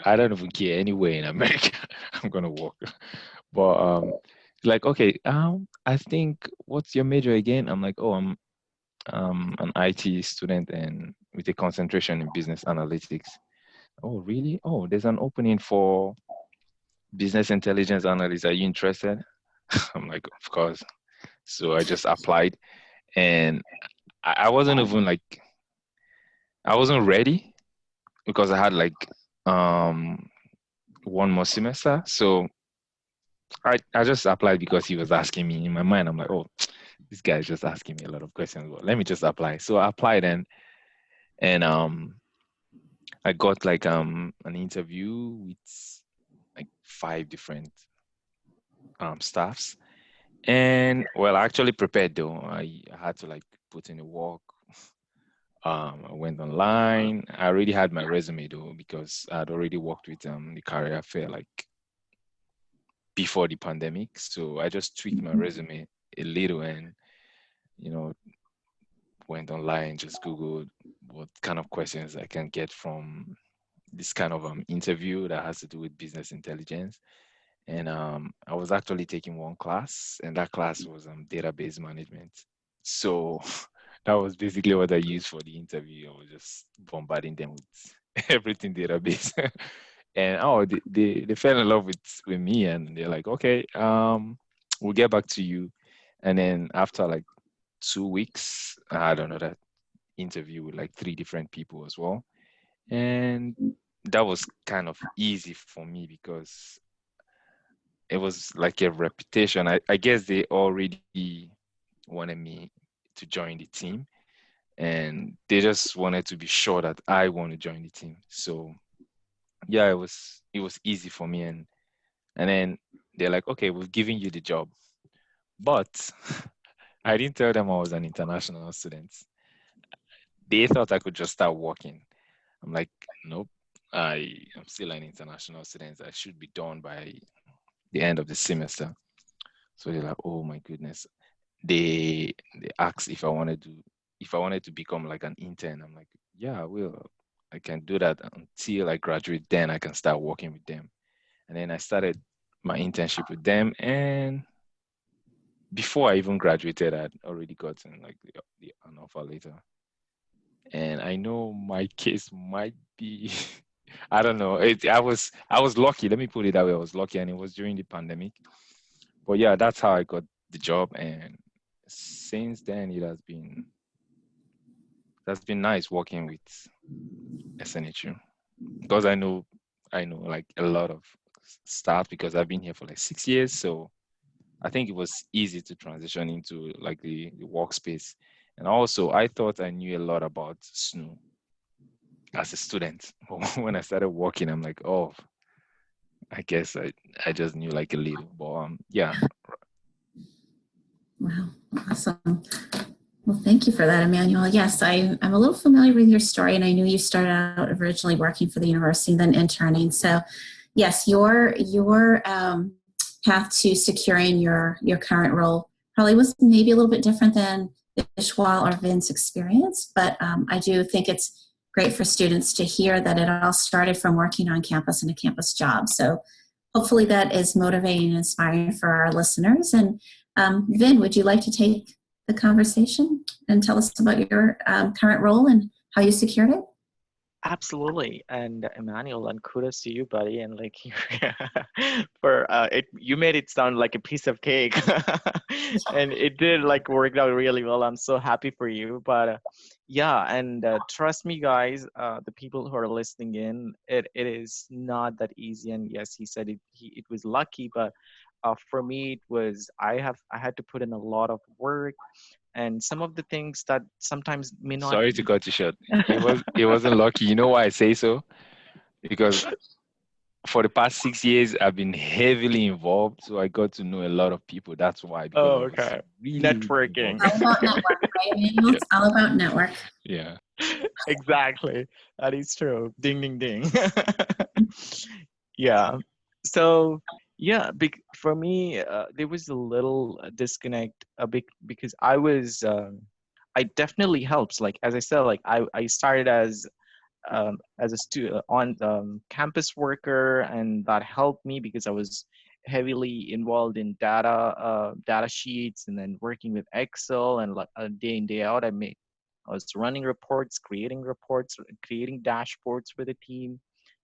I don't even care anywhere in America. I'm gonna work. But like, okay, I think, what's your major again? I'm like, oh, I'm an IT student and with a concentration in business analytics. Oh, really? Oh, there's an opening for business intelligence analyst. Are you interested? I'm like, of course. So I just applied, and I wasn't even like, I wasn't ready because I had like one more semester. So I just applied because he was asking me. In my mind, I'm like, oh, this guy is just asking me a lot of questions. Well, let me just apply. So I applied, and I got like an interview with like 5 different staffs. And well, I actually prepared though. I had to like put in the work. I went online. I already had my resume though, because I'd already worked with the career fair like before the pandemic. So I just tweaked my resume a little, and went online, just Googled what kind of questions I can get from this kind of interview that has to do with business intelligence. And I was actually taking one class, and that class was database management. So that was basically what I used for the interview. I was just bombarding them with everything database. And they fell in love with me, and they're like, okay, we'll get back to you. And then after like 2 weeks, I had another interview with like 3 different people as well. And that was kind of easy for me because it was like a reputation. I guess they already wanted me to join the team. and they just wanted to be sure that I want to join the team. So yeah, it was easy for me, and then they're like, okay, we've given you the job, but I didn't tell them I was an international student. They thought I could just start working. I'm like, nope, I am still an international student. I should be done by the end of the semester. So they're like, oh my goodness. They asked if I wanted to become like an intern. I'm like, yeah, I will. I can do that until I graduate. Then I can start working with them. And then I started my internship with them. And before I even graduated, I'd already gotten like an offer letter. And I know my case might be, I don't know. I was lucky. Let me put it that way. I was lucky, and it was during the pandemic. But yeah, that's how I got the job. And since then, that's been nice working with SNHU, because I know like a lot of staff, because I've been here for like 6 years. So I think it was easy to transition into like the workspace. And also, I thought I knew a lot about Snhu as a student. When I started working, I'm like, oh, I guess I just knew like a little. But yeah. Wow, awesome. Well, thank you for that, Emmanuel. Yes, I'm a little familiar with your story, and I knew you started out originally working for the university and then interning. So, yes, your path to securing your current role probably was maybe a little bit different than Vishwal or Vin's experience, but I do think it's great for students to hear that it all started from working on campus and a campus job. So, hopefully, that is motivating and inspiring for our listeners. And Vin, would you like to take the conversation and tell us about your current role and how you secured it? Absolutely. And Emmanuel, and kudos to you, buddy. And like for it, you made it sound like a piece of cake, and it did like work out really well. I'm so happy for you. But yeah, and trust me, guys, the people who are listening in, it is not that easy. And yes, he said it was lucky, but for me, it was I had to put in a lot of work, and some of the things that sometimes may not. Sorry to cut you short. It wasn't lucky. You know why I say so? Because for the past 6 years, I've been heavily involved, so I got to know a lot of people. That's why, because I Oh, was okay. really Networking. All about network, right, Emmanuel? It's all about network. Yeah. Exactly. That is true. Ding, ding, ding. Yeah. So, yeah, for me, there was a little disconnect a bit because I definitely helps. Like, as I said, like I started as a student on campus worker, and that helped me because I was heavily involved in data sheets, and then working with Excel, and like day in day out I was running reports, creating dashboards for the team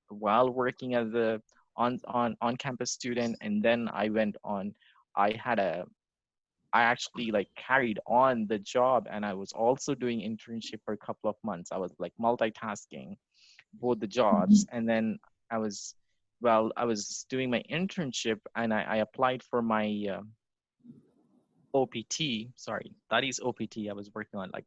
while working as a on campus student. And then I had a I actually like carried on the job, and I was also doing internship for a couple of months. I was like multitasking both the jobs. And then I was I was doing my internship, and I applied for my OPT. Sorry, that is OPT I was working on. Like,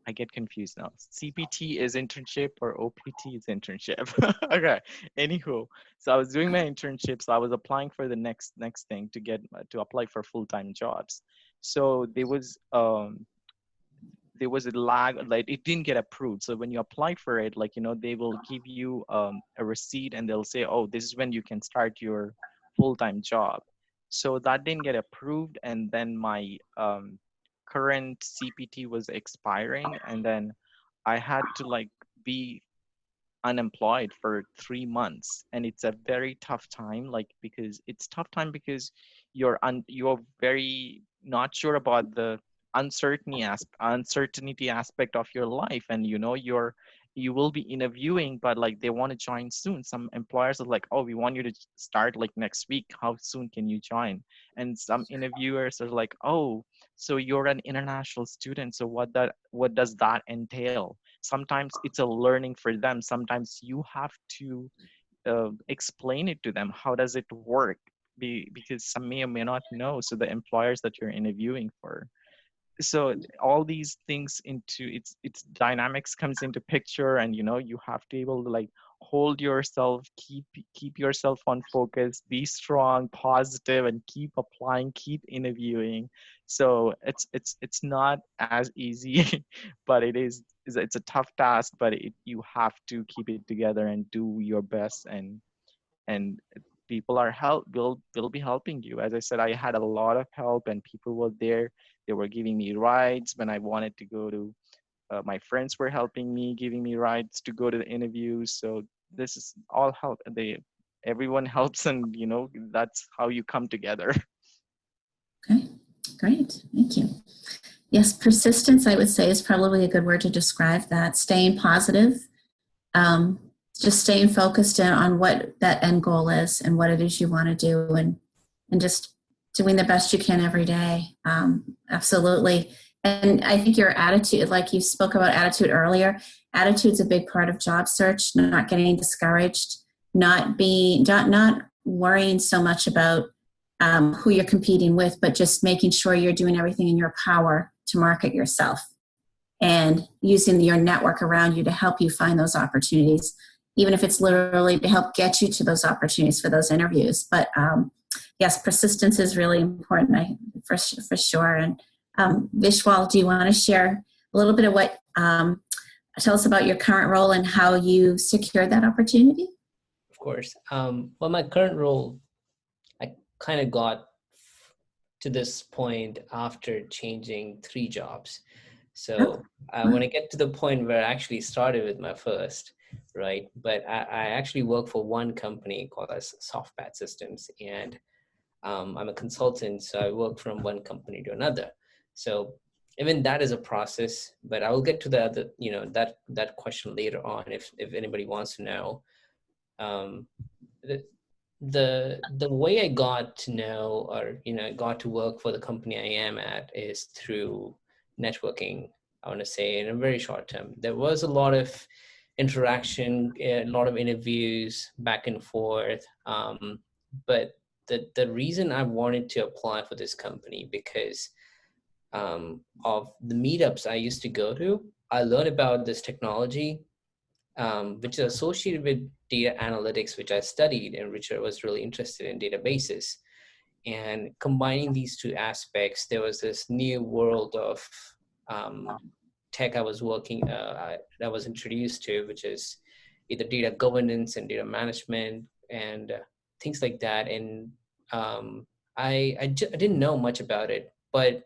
I get confused now. CPT is internship or OPT is internship. Okay. Anywho, so I was doing my internship, so I was applying for the next thing to apply for full-time jobs. So there was a lag, like it didn't get approved. So when you apply for it, like, they will give you a receipt, and they'll say, oh, this is when you can start your full-time job. So that didn't get approved, and then my current CPT was expiring, and then I had to like be unemployed for 3 months. And it's a very tough time, like, because it's tough time because you're very not sure about the uncertainty aspect of your life. And you will be interviewing, but like they want to join soon. Some employers are like, oh, we want you to start like next week, how soon can you join? And some interviewers are like, oh, so you're an international student, so what does that entail? Sometimes it's a learning for them. Sometimes you have to explain it to them. How does it work? Because some may or may not know. So the employers that you're interviewing for. so all these things into its dynamics comes into picture, and you have to be able to like hold yourself, keep yourself on focus, be strong, positive, and keep applying, keep interviewing. So it's not as easy but it's a tough task, but you have to keep it together and do your best, and people will be helping you. As I said, I had a lot of help, and people were there. They were giving me rides when I wanted to go to. My friends were helping me, giving me rides to go to the interviews. So this is all help. Everyone helps, and that's how you come together. Okay, great. Thank you. Yes, persistence, I would say, is probably a good word to describe that. Staying positive, just staying focused on what that end goal is and what it is you want to do, and just doing the best you can every day. Absolutely. And I think your attitude, like you spoke about attitude earlier, attitude's a big part of job search, not getting discouraged, not worrying so much about who you're competing with, but just making sure you're doing everything in your power to market yourself and using your network around you to help you find those opportunities, even if it's literally to help get you to those opportunities for those interviews. But yes, persistence is really important, for sure. And Vishwal, do you want to share a little bit of what, tell us about your current role and how you secured that opportunity? Of course. Well, my current role, I kind of got to this point after changing 3 jobs. So when I get to the point where I actually started with my first, right? But I actually work for one company called as Softbat Systems, and I'm a consultant, so I work from one company to another. So even that is a process, but I will get to the other, that question later on if anybody wants to know. The way I got to know, or got to work for the company I am at, is through networking. I want to say in a very short term, there was a lot of interaction, a lot of interviews back and forth. But the reason I wanted to apply for this company, because of the meetups I used to go to, I learned about this technology, which is associated with data analytics, which I studied and which I was really interested in, databases. And combining these 2 aspects, there was this new world of tech I was I was introduced to, which is either data governance and data management and things like that. And I didn't know much about it, but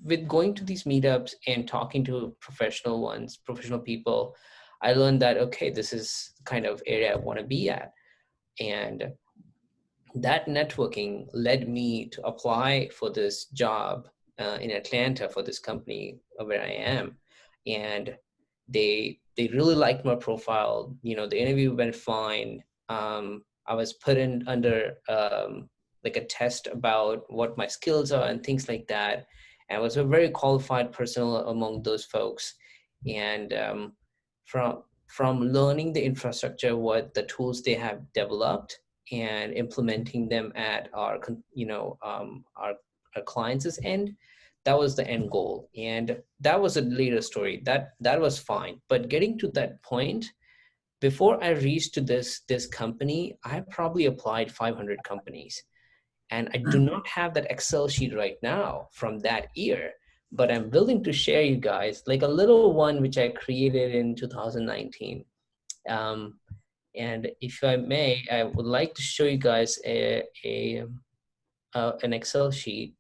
with going to these meetups and talking to professional people, I learned that, okay, this is the kind of area I want to be at. And that networking led me to apply for this job in Atlanta for this company where I am. And they really liked my profile. The interview went fine. I was put in under like a test about what my skills are and things like that. And I was a very qualified person among those folks. And from learning the infrastructure, what the tools they have developed, and implementing them at our clients' end, that was the end goal. And that was a later story. That was fine. But getting to that point, before I reached to this company, I probably applied 500 companies. And I do not have that Excel sheet right now from that year, but I'm willing to share you guys like a little one which I created in 2019. And if I may, I would like to show you guys an Excel sheet.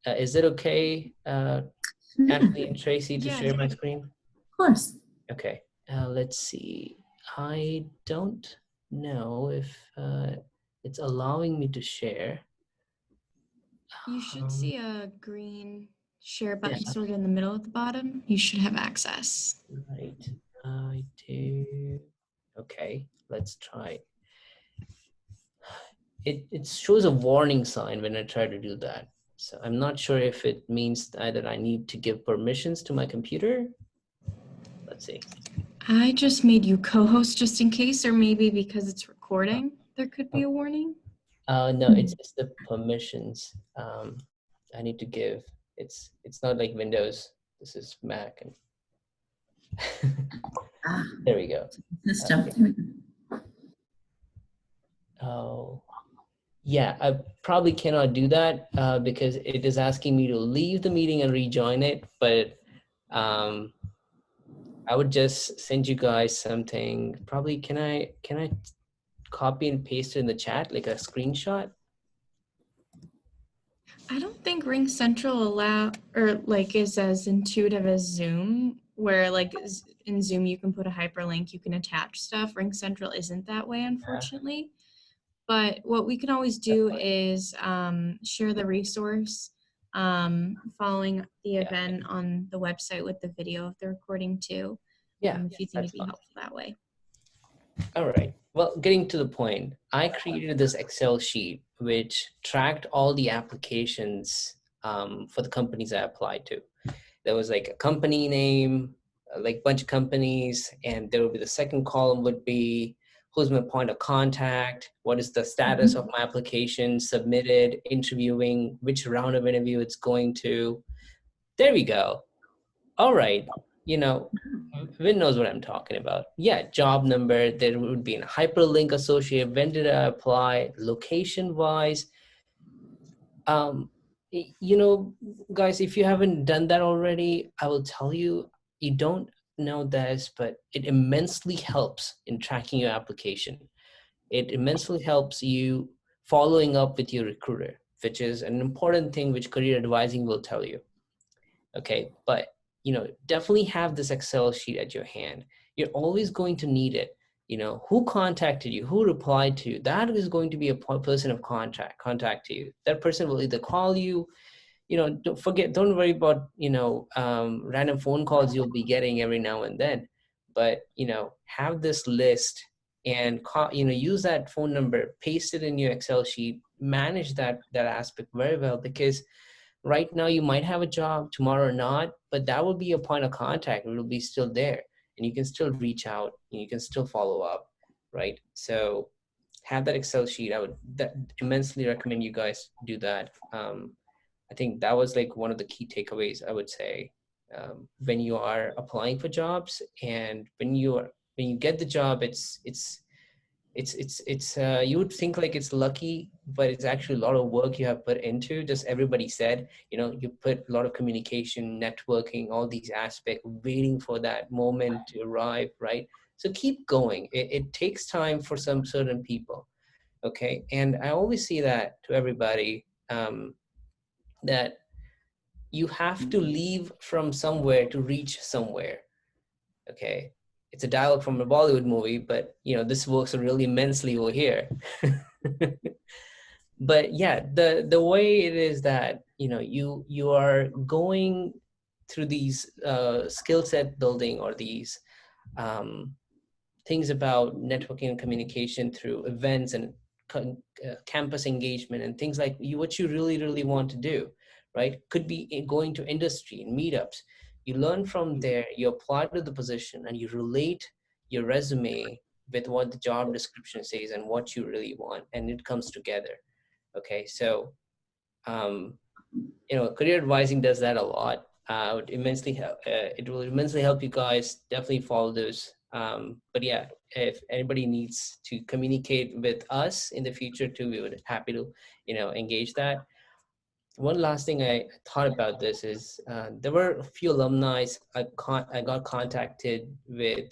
Is it okay, Ashley and Tracy, to share my screen? Of course. Okay, let's see. I don't know if it's allowing me to share. You should see a green share button sort of in the middle at the bottom. You should have access. Right, I do. Okay, let's try. It shows a warning sign when I try to do that. So I'm not sure if it means that I need to give permissions to my computer. Let's see. I just made you co-host just in case, or maybe because it's recording, there could be a warning. No, it's just the permissions. I need to give. It's not like Windows. This is Mac. And there we go. System. Okay. Oh, yeah, I probably cannot do that because it is asking me to leave the meeting and rejoin it. But I would just send you guys something. Probably can I copy and paste it in the chat, like a screenshot? I don't think Ring Central is as intuitive as Zoom, where like in Zoom you can put a hyperlink, you can attach stuff. Ring Central isn't that way, unfortunately. But what we can always do is share the resource following the event on the website with the video of the recording too. Yeah, if you think it'd be helpful that way. All right. Well, getting to the point, I created this Excel sheet which tracked all the applications for the companies I applied to. There was like a company name, like bunch of companies, and there would be the second column would be who's my point of contact, what is the status of my application, submitted, interviewing, which round of interview it's going to. There we go. All right. You know, Vin knows what I'm talking about. Yeah, job number, there would be a hyperlink associated. When did I apply? Location wise. You know, guys, if you haven't done that already, I will tell you, you don't know this, but it immensely helps in tracking your application. It immensely helps you following up with your recruiter, which is an important thing which career advising will tell you. Okay, but you know, definitely have this Excel sheet at your hand. You're always going to need it. You know, who contacted you, who replied to you, that is going to be a person of contact to you. That person will either call you, you know, don't worry about, you know, random phone calls you'll be getting every now and then, but, you know, have this list and, you know, use that phone number, paste it in your Excel sheet, manage that aspect very well, because right now you might have a job, tomorrow or not, but that will be a point of contact. It will be still there and you can still reach out and you can still follow up, right? So have that Excel sheet. I would immensely recommend you guys do that. I think that was like one of the key takeaways, I would say, when you are applying for jobs, and when you get the job, it's you would think like it's lucky, but it's actually a lot of work you have put into. Just everybody said, you know, you put a lot of communication, networking, all these aspects, waiting for that moment to arrive, right? So keep going. It takes time for some certain people, okay? And I always see that to everybody, that you have to leave from somewhere to reach somewhere, okay? It's a dialogue from a Bollywood movie, but you know, this works really immensely over here. But yeah, the way it is that, you know, you are going through these skill set building, or these things about networking and communication through events and campus engagement and things like what you really want to do, right? Could be going to industry and meetups. You learn from there, you apply to the position, and you relate your resume with what the job description says and what you really want, and it comes together. Okay, so you know, career advising does that a lot. Would immensely help. It will immensely help you guys. Definitely follow those. But yeah, if anybody needs to communicate with us in the future too, we would happy to, you know, engage that. One last thing I thought about this is there were a few alumni I got contacted with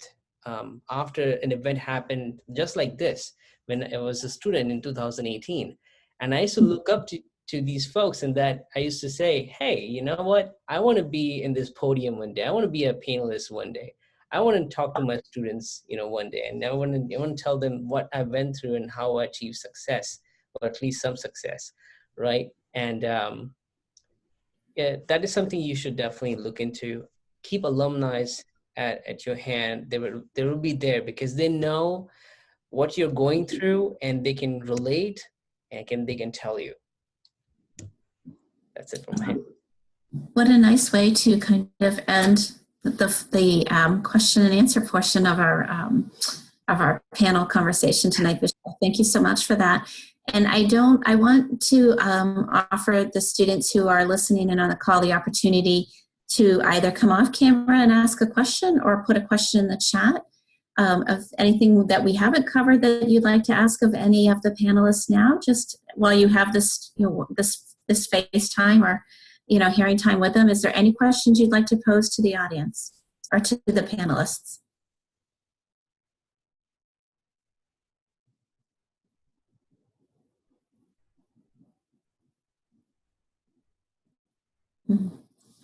after an event happened just like this, when I was a student in 2018. And I used to look up to these folks, and that I used to say, hey, you know what? I want to be in this podium one day. I want to be a panelist one day. I want to talk to my students, you know, one day. And I want to tell them what I went through and how I achieved success, or at least some success, right? And yeah, that is something you should definitely look into. Keep alumni at your hand. They will be there because they know what you're going through, and they can relate, and they can tell you. That's it from my hand. What a nice way to kind of end the question and answer portion of our panel conversation tonight. Thank you so much for that. And I want to offer the students who are listening in on the call the opportunity to either come off camera and ask a question or put a question in the chat of anything that we haven't covered that you'd like to ask of any of the panelists now, just while you have this, this FaceTime or, hearing time with them. Is there any questions you'd like to pose to the audience or to the panelists?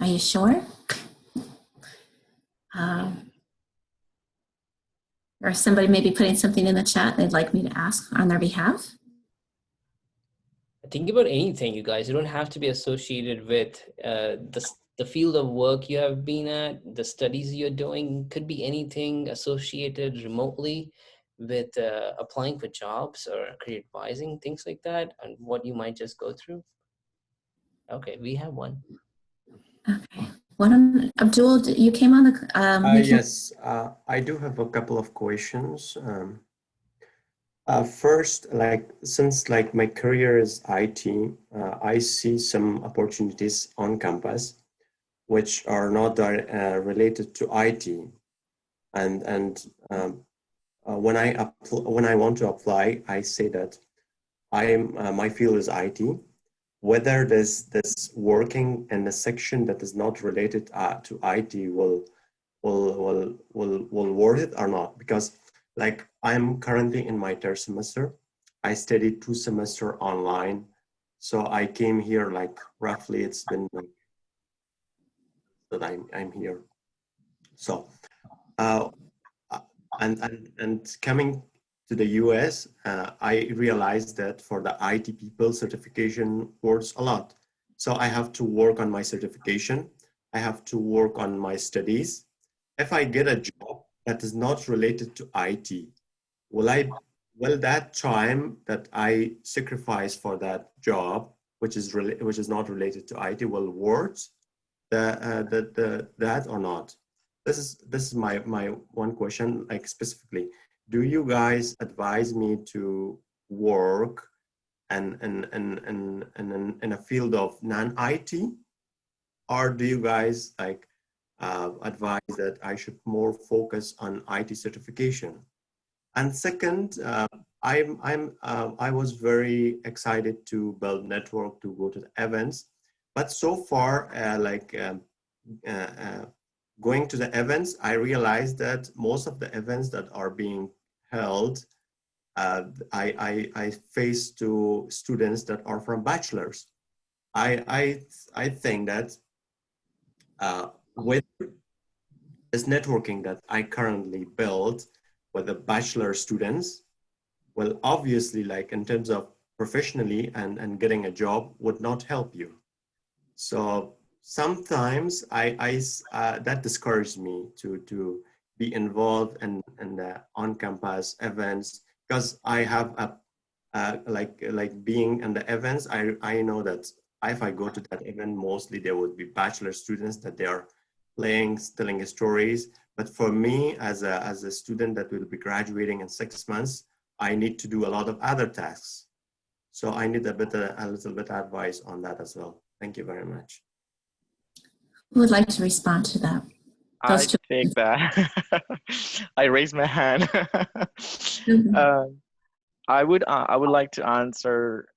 Are you sure? Or somebody may be putting something in the chat they'd like me to ask on their behalf? Think about anything, you guys. You don't have to be associated with the field of work you have been at, the studies you're doing. Could be anything associated remotely with applying for jobs or career advising, things like that, and what you might just go through. Okay, we have one. Okay. Abdul, you came on the... Yes, I do have a couple of questions. First, since my career is IT, I see some opportunities on campus which are not related to IT. And when I want to apply, I say that my field is IT. Whether this working in a section that is not related to IT will worth it or not, because I'm currently in my third semester. I studied 2 semesters online, so I came here roughly it's been that I'm here. So and coming to the US, I realized that for the IT people, certification works a lot. So I have to work on my certification. I have to work on my studies. If I get a job that is not related to IT, will that time that I sacrifice for that job, which is not related to IT, will worth that or not? This is my one question, specifically. Do you guys advise me to work in a field of non-IT, or do you guys advise that I should more focus on IT certification? And second, I was very excited to build network, to go to the events, but so far going to the events, I realized that most of the events that are being held, I face to students that are from bachelors. I think that with this networking that I currently build with the bachelor students, well, obviously, in terms of professionally and getting a job would not help you. So sometimes that discouraged me to be involved in the on-campus events, because I have being in the events, I know that if I go to that event, mostly there would be bachelor students that they are playing, telling stories. But for me, as a student that will be graduating in 6 months, I need to do a lot of other tasks. So I need a little bit of advice on that as well. Thank you very much. Who would like to respond to that? I take that. I raise my hand. Mm-hmm. I would like to answer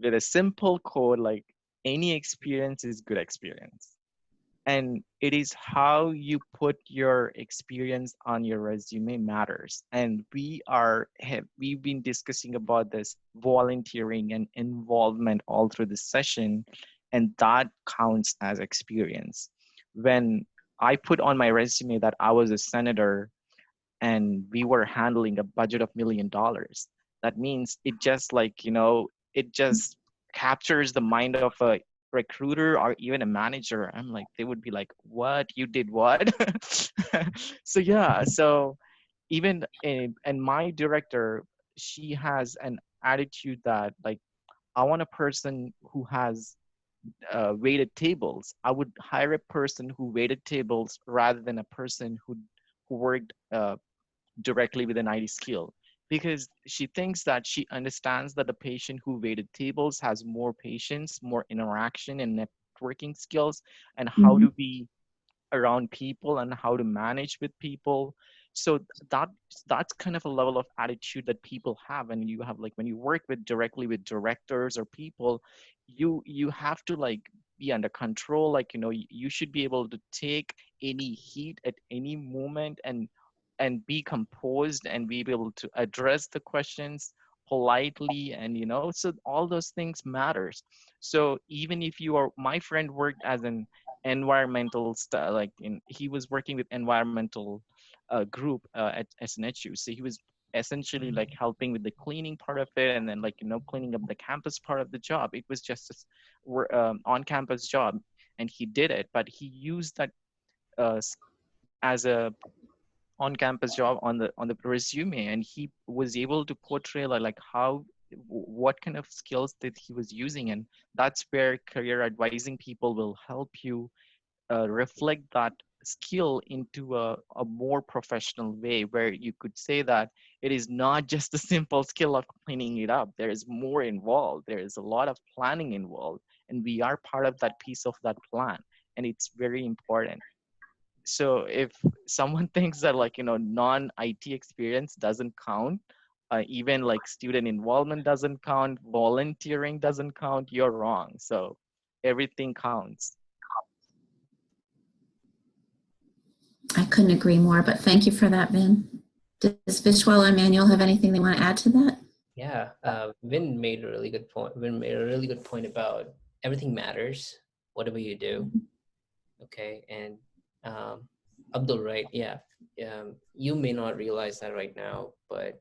with a simple quote, like, any experience is good experience. And it is how you put your experience on your resume matters. And we've been discussing about this volunteering and involvement all through this session, and that counts as experience. When I put on my resume that I was a senator and we were handling a budget of $1 million, that means it just it just captures the mind of a recruiter or even a manager. I'm like, they would be like, what, you did what? So yeah, so even and my director, she has an attitude that I want a person who has waited tables. I would hire a person who waited tables rather than a person who worked directly with an IT skill, because she thinks that she understands that the patient who waited tables has more patience, more interaction and networking skills, and how to be around people and how to manage with people. So that that's kind of a level of attitude that people have. And you have, like, when you work with directly with directors or people, you have to like be under control. Like, you know, you should be able to take any heat at any moment and be composed and be able to address the questions politely. And you know, so all those things matters. So even if you are, my friend worked as an environmental like in, he was working with environmental group at Snhu. So he was essentially like helping with the cleaning part of it, and then, like, you know, cleaning up the campus part of the job. It was just on campus job, and he did it, but he used that uh, as a on campus job on the resume, and he was able to portray like how what kind of skills that he was using. And that's where career advising people will help you reflect that skill into a more professional way, where you could say that it is not just a simple skill of cleaning it up. There is more involved. There is a lot of planning involved, and we are part of that piece of that plan, and it's very important. So if someone thinks that, like, you know, non-IT experience doesn't count, even like student involvement doesn't count, volunteering doesn't count, you're wrong. So everything counts. I couldn't agree more, but thank you for that, Vin. Does Vishwal or Emmanuel have anything they want to add to that? Yeah, Vin made a really good point. Vin made a really good point about everything matters, whatever you do. Okay, and Abdul, right? Yeah, you may not realize that right now, but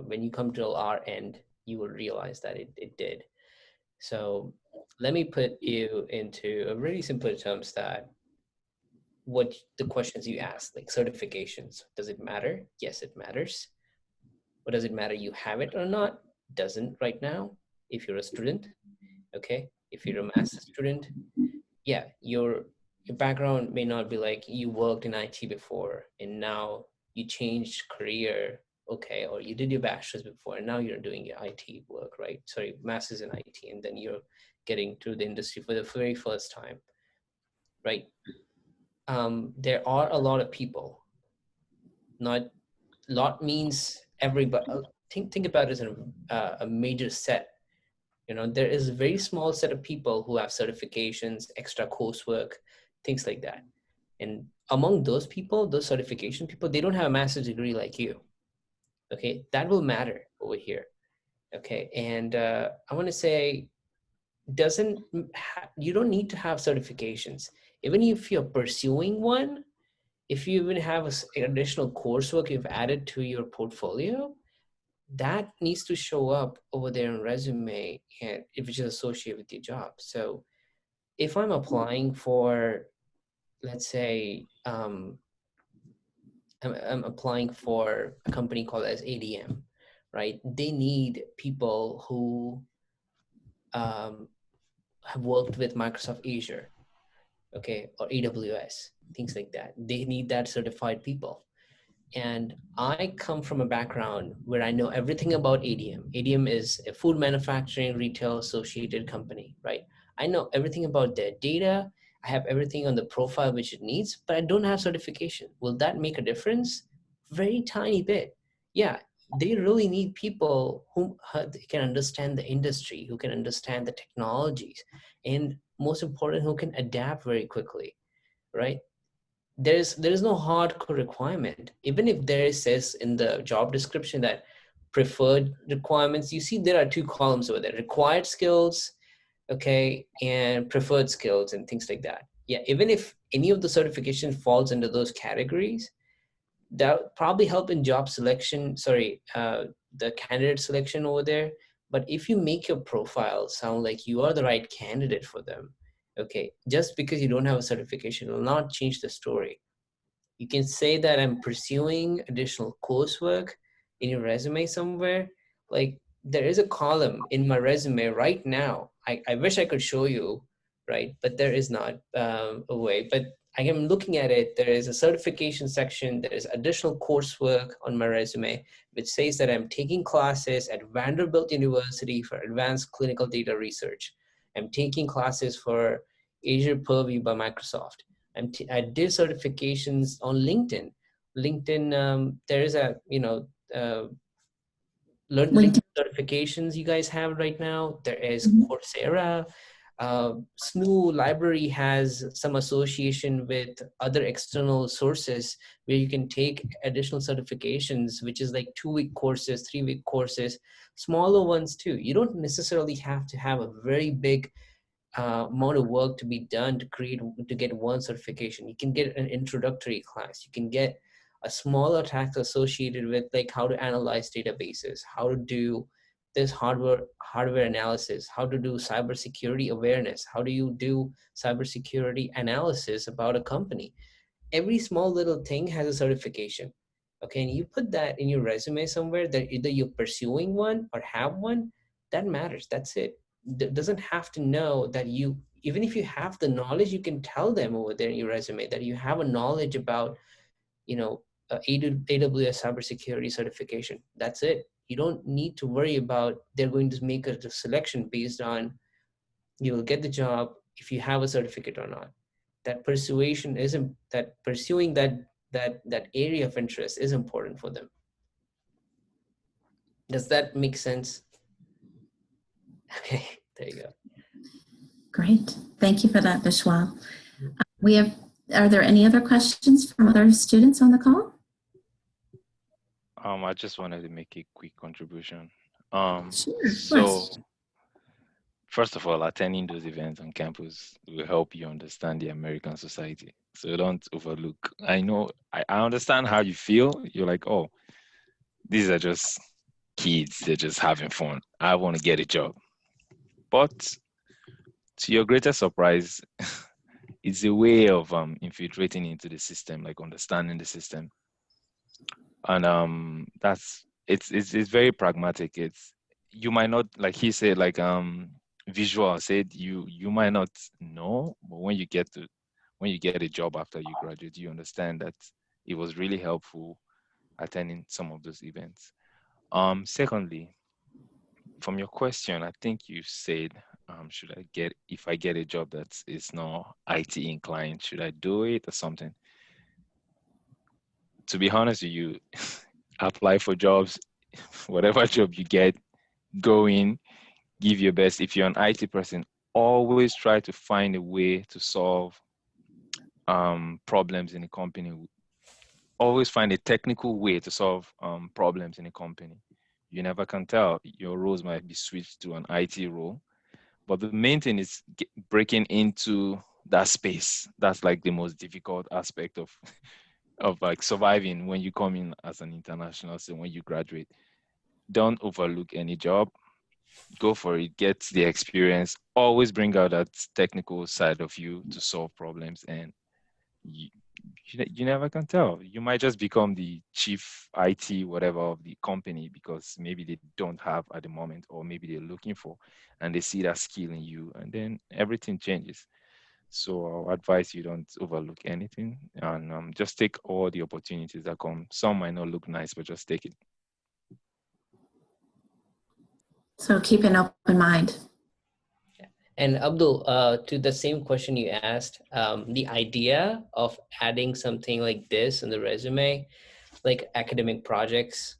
when you come to our end, you will realize that it did. So let me put you into a really simple terms that what the questions you ask, like certifications, does it matter? Yes, it matters. But does it matter you have it or not? Doesn't right now. If you're a student, okay. If you're a master's student, yeah, your background may not be like you worked in IT before and now you changed career, okay, or you did your bachelor's before and now you're doing your IT work, right? Sorry, master's in IT, and then you're getting to the industry for the very first time, right? There are a lot of people. Not lot means everybody. Think about it as a major set. You know, there is a very small set of people who have certifications, extra coursework, things like that. And among those people, those certification people, they don't have a master's degree like you. Okay, that will matter over here. Okay, and I want to say, you don't need to have certifications. Even if you're pursuing one, if you even have additional coursework you've added to your portfolio, that needs to show up over there in resume, and if it's associated with your job. So if I'm applying for, let's say, I'm applying for a company called as ADM, right? They need people who have worked with Microsoft Azure, okay, or AWS, things like that. They need that certified people. And I come from a background where I know everything about ADM. ADM is a food manufacturing retail associated company, right? I know everything about their data. I have everything on the profile which it needs, but I don't have certification. Will that make a difference? Very tiny bit. Yeah, they really need people who can understand the industry, who can understand the technologies, and most important, who can adapt very quickly, right? There is no hardcore requirement. Even if there says in the job description that preferred requirements, you see there are two columns over there: required skills, okay, and preferred skills and things like that. Yeah, even if any of the certification falls into those categories, that would probably help in job selection, the candidate selection over there. But if you make your profile sound like you are the right candidate for them, okay, just because you don't have a certification will not change the story. You can say that I'm pursuing additional coursework in your resume somewhere. Like, there is a column in my resume right now. I wish I could show you, right? But there is not a way. But I am looking at it, there is a certification section, there is additional coursework on my resume, which says that I'm taking classes at Vanderbilt University for advanced clinical data research. I'm taking classes for Azure Purview by Microsoft. I did certifications on LinkedIn. There is a, LinkedIn certifications you guys have right now. There is Coursera. Snhu library has some association with other external sources where you can take additional certifications, which is like 2-week courses, 3-week courses, smaller ones too. You don't necessarily have to have a very big amount of work to be done to get one certification. You can get an introductory class. You can get a smaller task associated with like how to analyze databases, how to do this hardware analysis, how to do cybersecurity awareness, how do you do cybersecurity analysis about a company. Every small little thing has a certification. Okay, and you put that in your resume somewhere that either you're pursuing one or have one, that matters. That's it. Doesn't have to know that even if you have the knowledge, you can tell them over there in your resume that you have a knowledge about, AWS cybersecurity certification. That's it. You don't need to worry about they're going to make a selection based on you will get the job if you have a certificate or not. That pursuing that area of interest is important for them. Does that make sense? Okay, there you go. Great. Thank you for that, Vishwal. Are there any other questions from other students on the call? I just wanted to make a quick contribution. Sure. So, first of all, attending those events on campus will help you understand the American society. So don't overlook. I know, I understand how you feel. You're like, oh, these are just kids. They're just having fun. I want to get a job. But to your greatest surprise, it's a way of infiltrating into the system, like understanding the system. And it's very pragmatic. You might not, like he said, like Visual said, you might not know, but when you get a job after you graduate, you understand that it was really helpful attending some of those events. Secondly, from your question, I think you said, if I get a job that is not IT inclined, should I do it or something? To be honest with you, apply for jobs, whatever job you get, go in, give your best. If you're an IT person, always try to find a way to solve problems in a company. Always find a technical way to solve problems in a company. You never can tell. Your roles might be switched to an IT role. But the main thing is breaking into that space. That's like the most difficult aspect of like surviving when you come in as an international. So when you graduate, don't overlook any job. Go for it. Get the experience. Always bring out that technical side of you to solve problems. And you never can tell. You might just become the chief IT whatever of the company because maybe they don't have at the moment, or maybe they're looking for, and they see that skill in you, and then everything changes. So I'll advise you don't overlook anything, and just take all the opportunities that come. Some might not look nice, but just take it. So keep an open mind. And Abdul, to the same question you asked, the idea of adding something like this in the resume, like academic projects,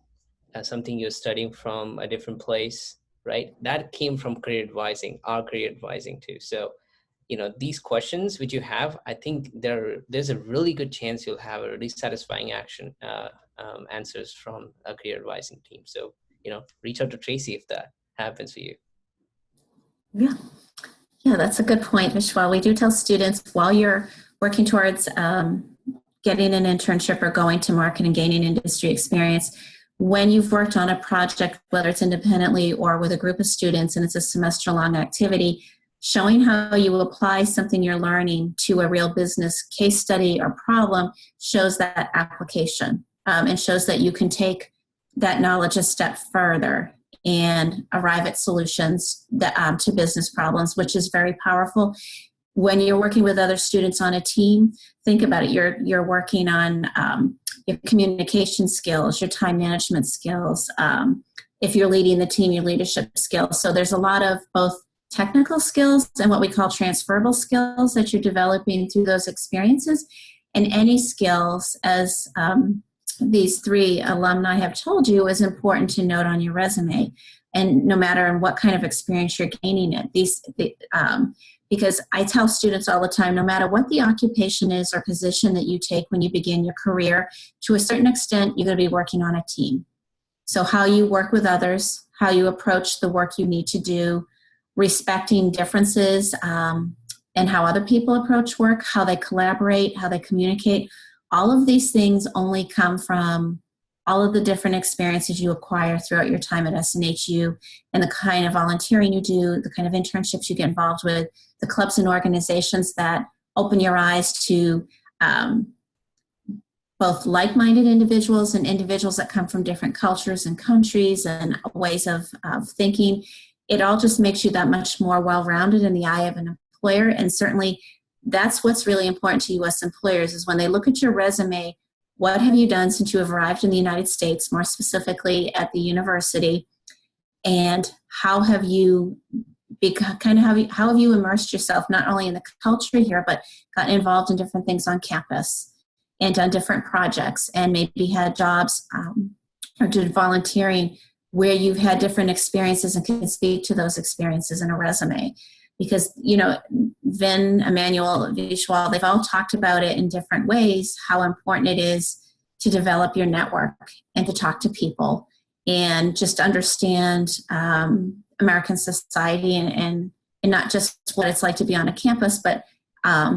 something you're studying from a different place, right? That came from career advising, our career advising too. So, these questions which you have, I think there's a really good chance you'll have a really satisfying answers from a career advising team. So, reach out to Tracy if that happens for you. Yeah, that's a good point, Vishwal. We do tell students while you're working towards getting an internship or going to market and gaining industry experience, when you've worked on a project, whether it's independently or with a group of students and it's a semester-long activity, showing how you apply something you're learning to a real business case study or problem shows that application and shows that you can take that knowledge a step further and arrive at solutions that, to business problems, which is very powerful. when you're working with other students on a team, think about it. You're working on your communication skills, your time management skills. If you're leading the team, your leadership skills. So there's a lot of both technical skills and what we call transferable skills that you're developing through those experiences. And any skills, as these 3 alumni have told you, is important to note on your resume. And no matter in what kind of experience you're gaining it, because I tell students all the time, no matter what the occupation is or position that you take when you begin your career, to a certain extent, you're going to be working on a team. So how you work with others, how you approach the work you need to do, respecting differences, and how other people approach work, how they collaborate, how they communicate, all of these things only come from all of the different experiences you acquire throughout your time at SNHU, and the kind of volunteering you do, the kind of internships you get involved with, the clubs and organizations that open your eyes to both like-minded individuals and individuals that come from different cultures and countries and ways of thinking. It all just makes you that much more well-rounded in the eye of an employer. And certainly that's what's really important to U.S. employers, is when they look at your resume, what have you done since you have arrived in the United States, more specifically at the university, and how have you how have you immersed yourself not only in the culture here, but gotten involved in different things on campus and done different projects, and maybe had jobs or did volunteering where you've had different experiences and can speak to those experiences in a resume. Because, Vin, Emmanuel, Vishwal, they've all talked about it in different ways, how important it is to develop your network and to talk to people and just understand American society and not just what it's like to be on a campus, but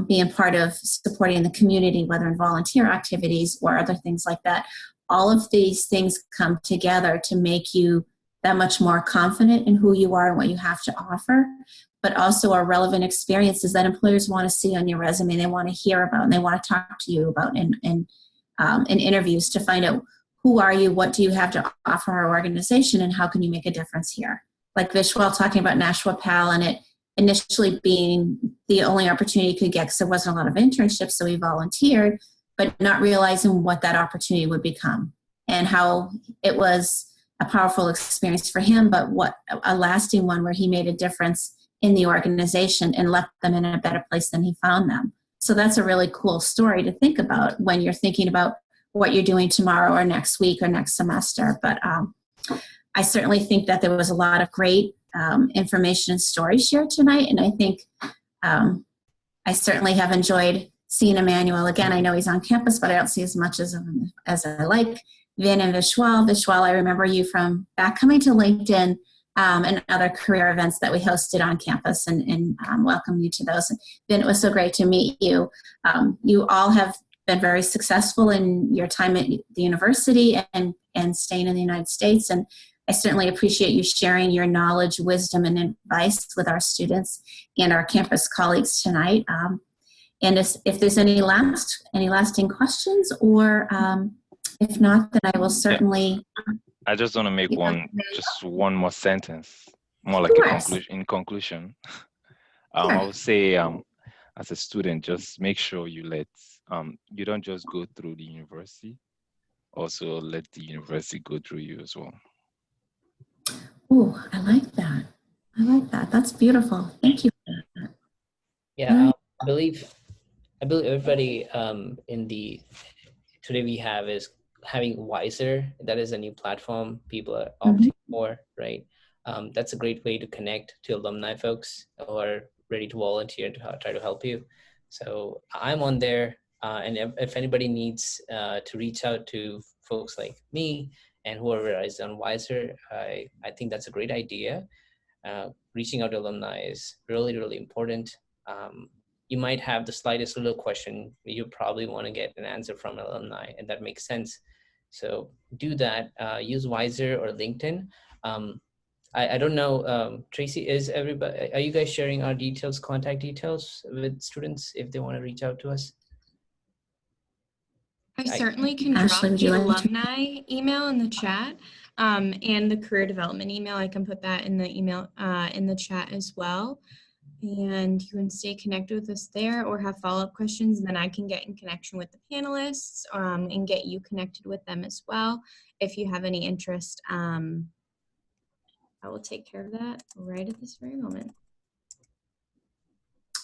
being part of supporting the community, whether in volunteer activities or other things like that. All of these things come together to make you that much more confident in who you are and what you have to offer, but also are relevant experiences that employers want to see on your resume, they want to hear about, and they want to talk to you about in interviews to find out who are you, what do you have to offer our organization, and how can you make a difference here. Like Vishwal talking about Nashua PAL, and it initially being the only opportunity you could get because there wasn't a lot of internships, so he volunteered, but not realizing what that opportunity would become and how it was a powerful experience for him, but what a lasting one where he made a difference in the organization and left them in a better place than he found them. So that's a really cool story to think about when you're thinking about what you're doing tomorrow or next week or next semester. But I certainly think that there was a lot of great information and stories shared tonight. And I think I certainly have enjoyed seeing Emmanuel again. I know he's on campus, but I don't see as much as I like. Vin and Vishwal. Vishwal, I remember you from back coming to LinkedIn and other career events that we hosted on campus, and welcome you to those. Vin, it was so great to meet you. You all have been very successful in your time at the university and staying in the United States, and I certainly appreciate you sharing your knowledge, wisdom, and advice with our students and our campus colleagues tonight. And if there's any lasting questions, or if not, then I will certainly. I just want to make one more sentence, more like in conclusion. Sure. I would say, as a student, just make sure you don't just go through the university, also let the university go through you as well. Oh, I like that. That's beautiful. Thank you for that. Yeah, I believe everybody today we have is having Wiser. That is a new platform people are opting for, right? That's a great way to connect to alumni folks who are ready to volunteer to try to help you. So I'm on there, and if anybody needs to reach out to folks like me and whoever is on Wiser, I think that's a great idea. Reaching out to alumni is really, really important. You might have the slightest little question, you probably want to get an answer from an alumni, and that makes sense. So do that. Use Wiser or LinkedIn. I don't know, Tracy, are you guys sharing our contact details with students if they want to reach out to us? I certainly can drop the alumni email in the chat, and the career development email. I can put that in the email in the chat as well. and you can stay connected with us there or have follow-up questions, and then I can get in connection with the panelists and get you connected with them as well. If you have any interest, I will take care of that right at this very moment.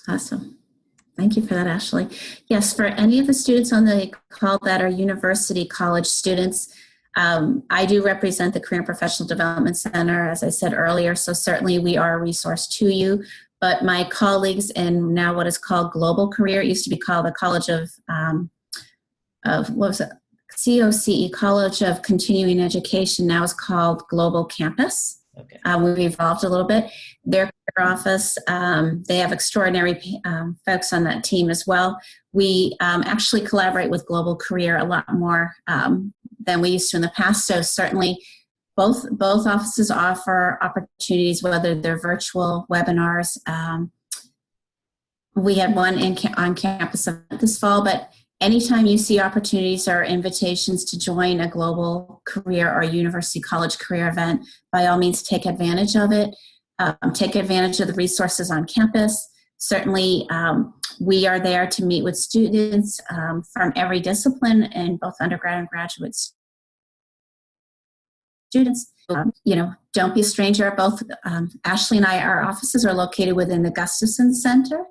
Awesome. Thank you for that, Ashley. Yes, for any of the students on the call that are university college students, I do represent the Career and Professional Development Center, as I said earlier, so certainly we are a resource to you. But my colleagues in now what is called Global Career, it used to be called the College of what was it? COCE, College of Continuing Education, now is called Global Campus. Okay. We've evolved a little bit. Their career office, they have extraordinary folks on that team as well. We actually collaborate with Global Career a lot more than we used to in the past. So certainly both offices offer opportunities, whether they're virtual webinars. We had one on campus event this fall, but anytime you see opportunities or invitations to join a global career or university college career event, by all means take advantage of it. Take advantage of the resources on campus. Certainly, we are there to meet with students from every discipline in both undergrad and graduate students. Don't be a stranger. Both Ashley and I, our offices are located within the Gustafson Center.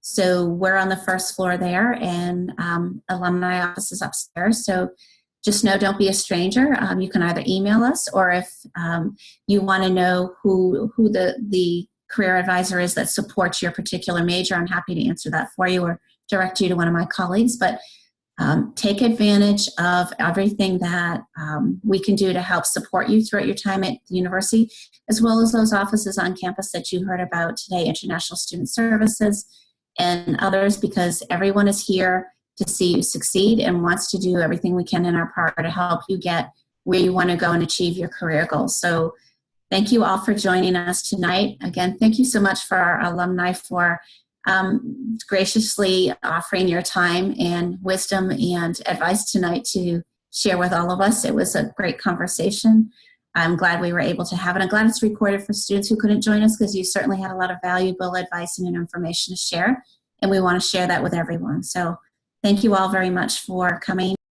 So we're on the first floor there, and alumni office is upstairs. So just know, don't be a stranger. You can either email us, or if you want to know who the career advisor is that supports your particular major, I'm happy to answer that for you or direct you to one of my colleagues. But take advantage of everything that we can do to help support you throughout your time at the university, as well as those offices on campus that you heard about today, International Student Services and others, because everyone is here to see you succeed and wants to do everything we can in our part to help you get where you want to go and achieve your career goals. So thank you all for joining us tonight. Again, thank you so much for our alumni for graciously offering your time and wisdom and advice tonight to share with all of us. It was a great conversation. I'm glad we were able to have it. I'm glad it's recorded for students who couldn't join us, because you certainly had a lot of valuable advice and information to share, and we want to share that with everyone. So thank you all very much for coming.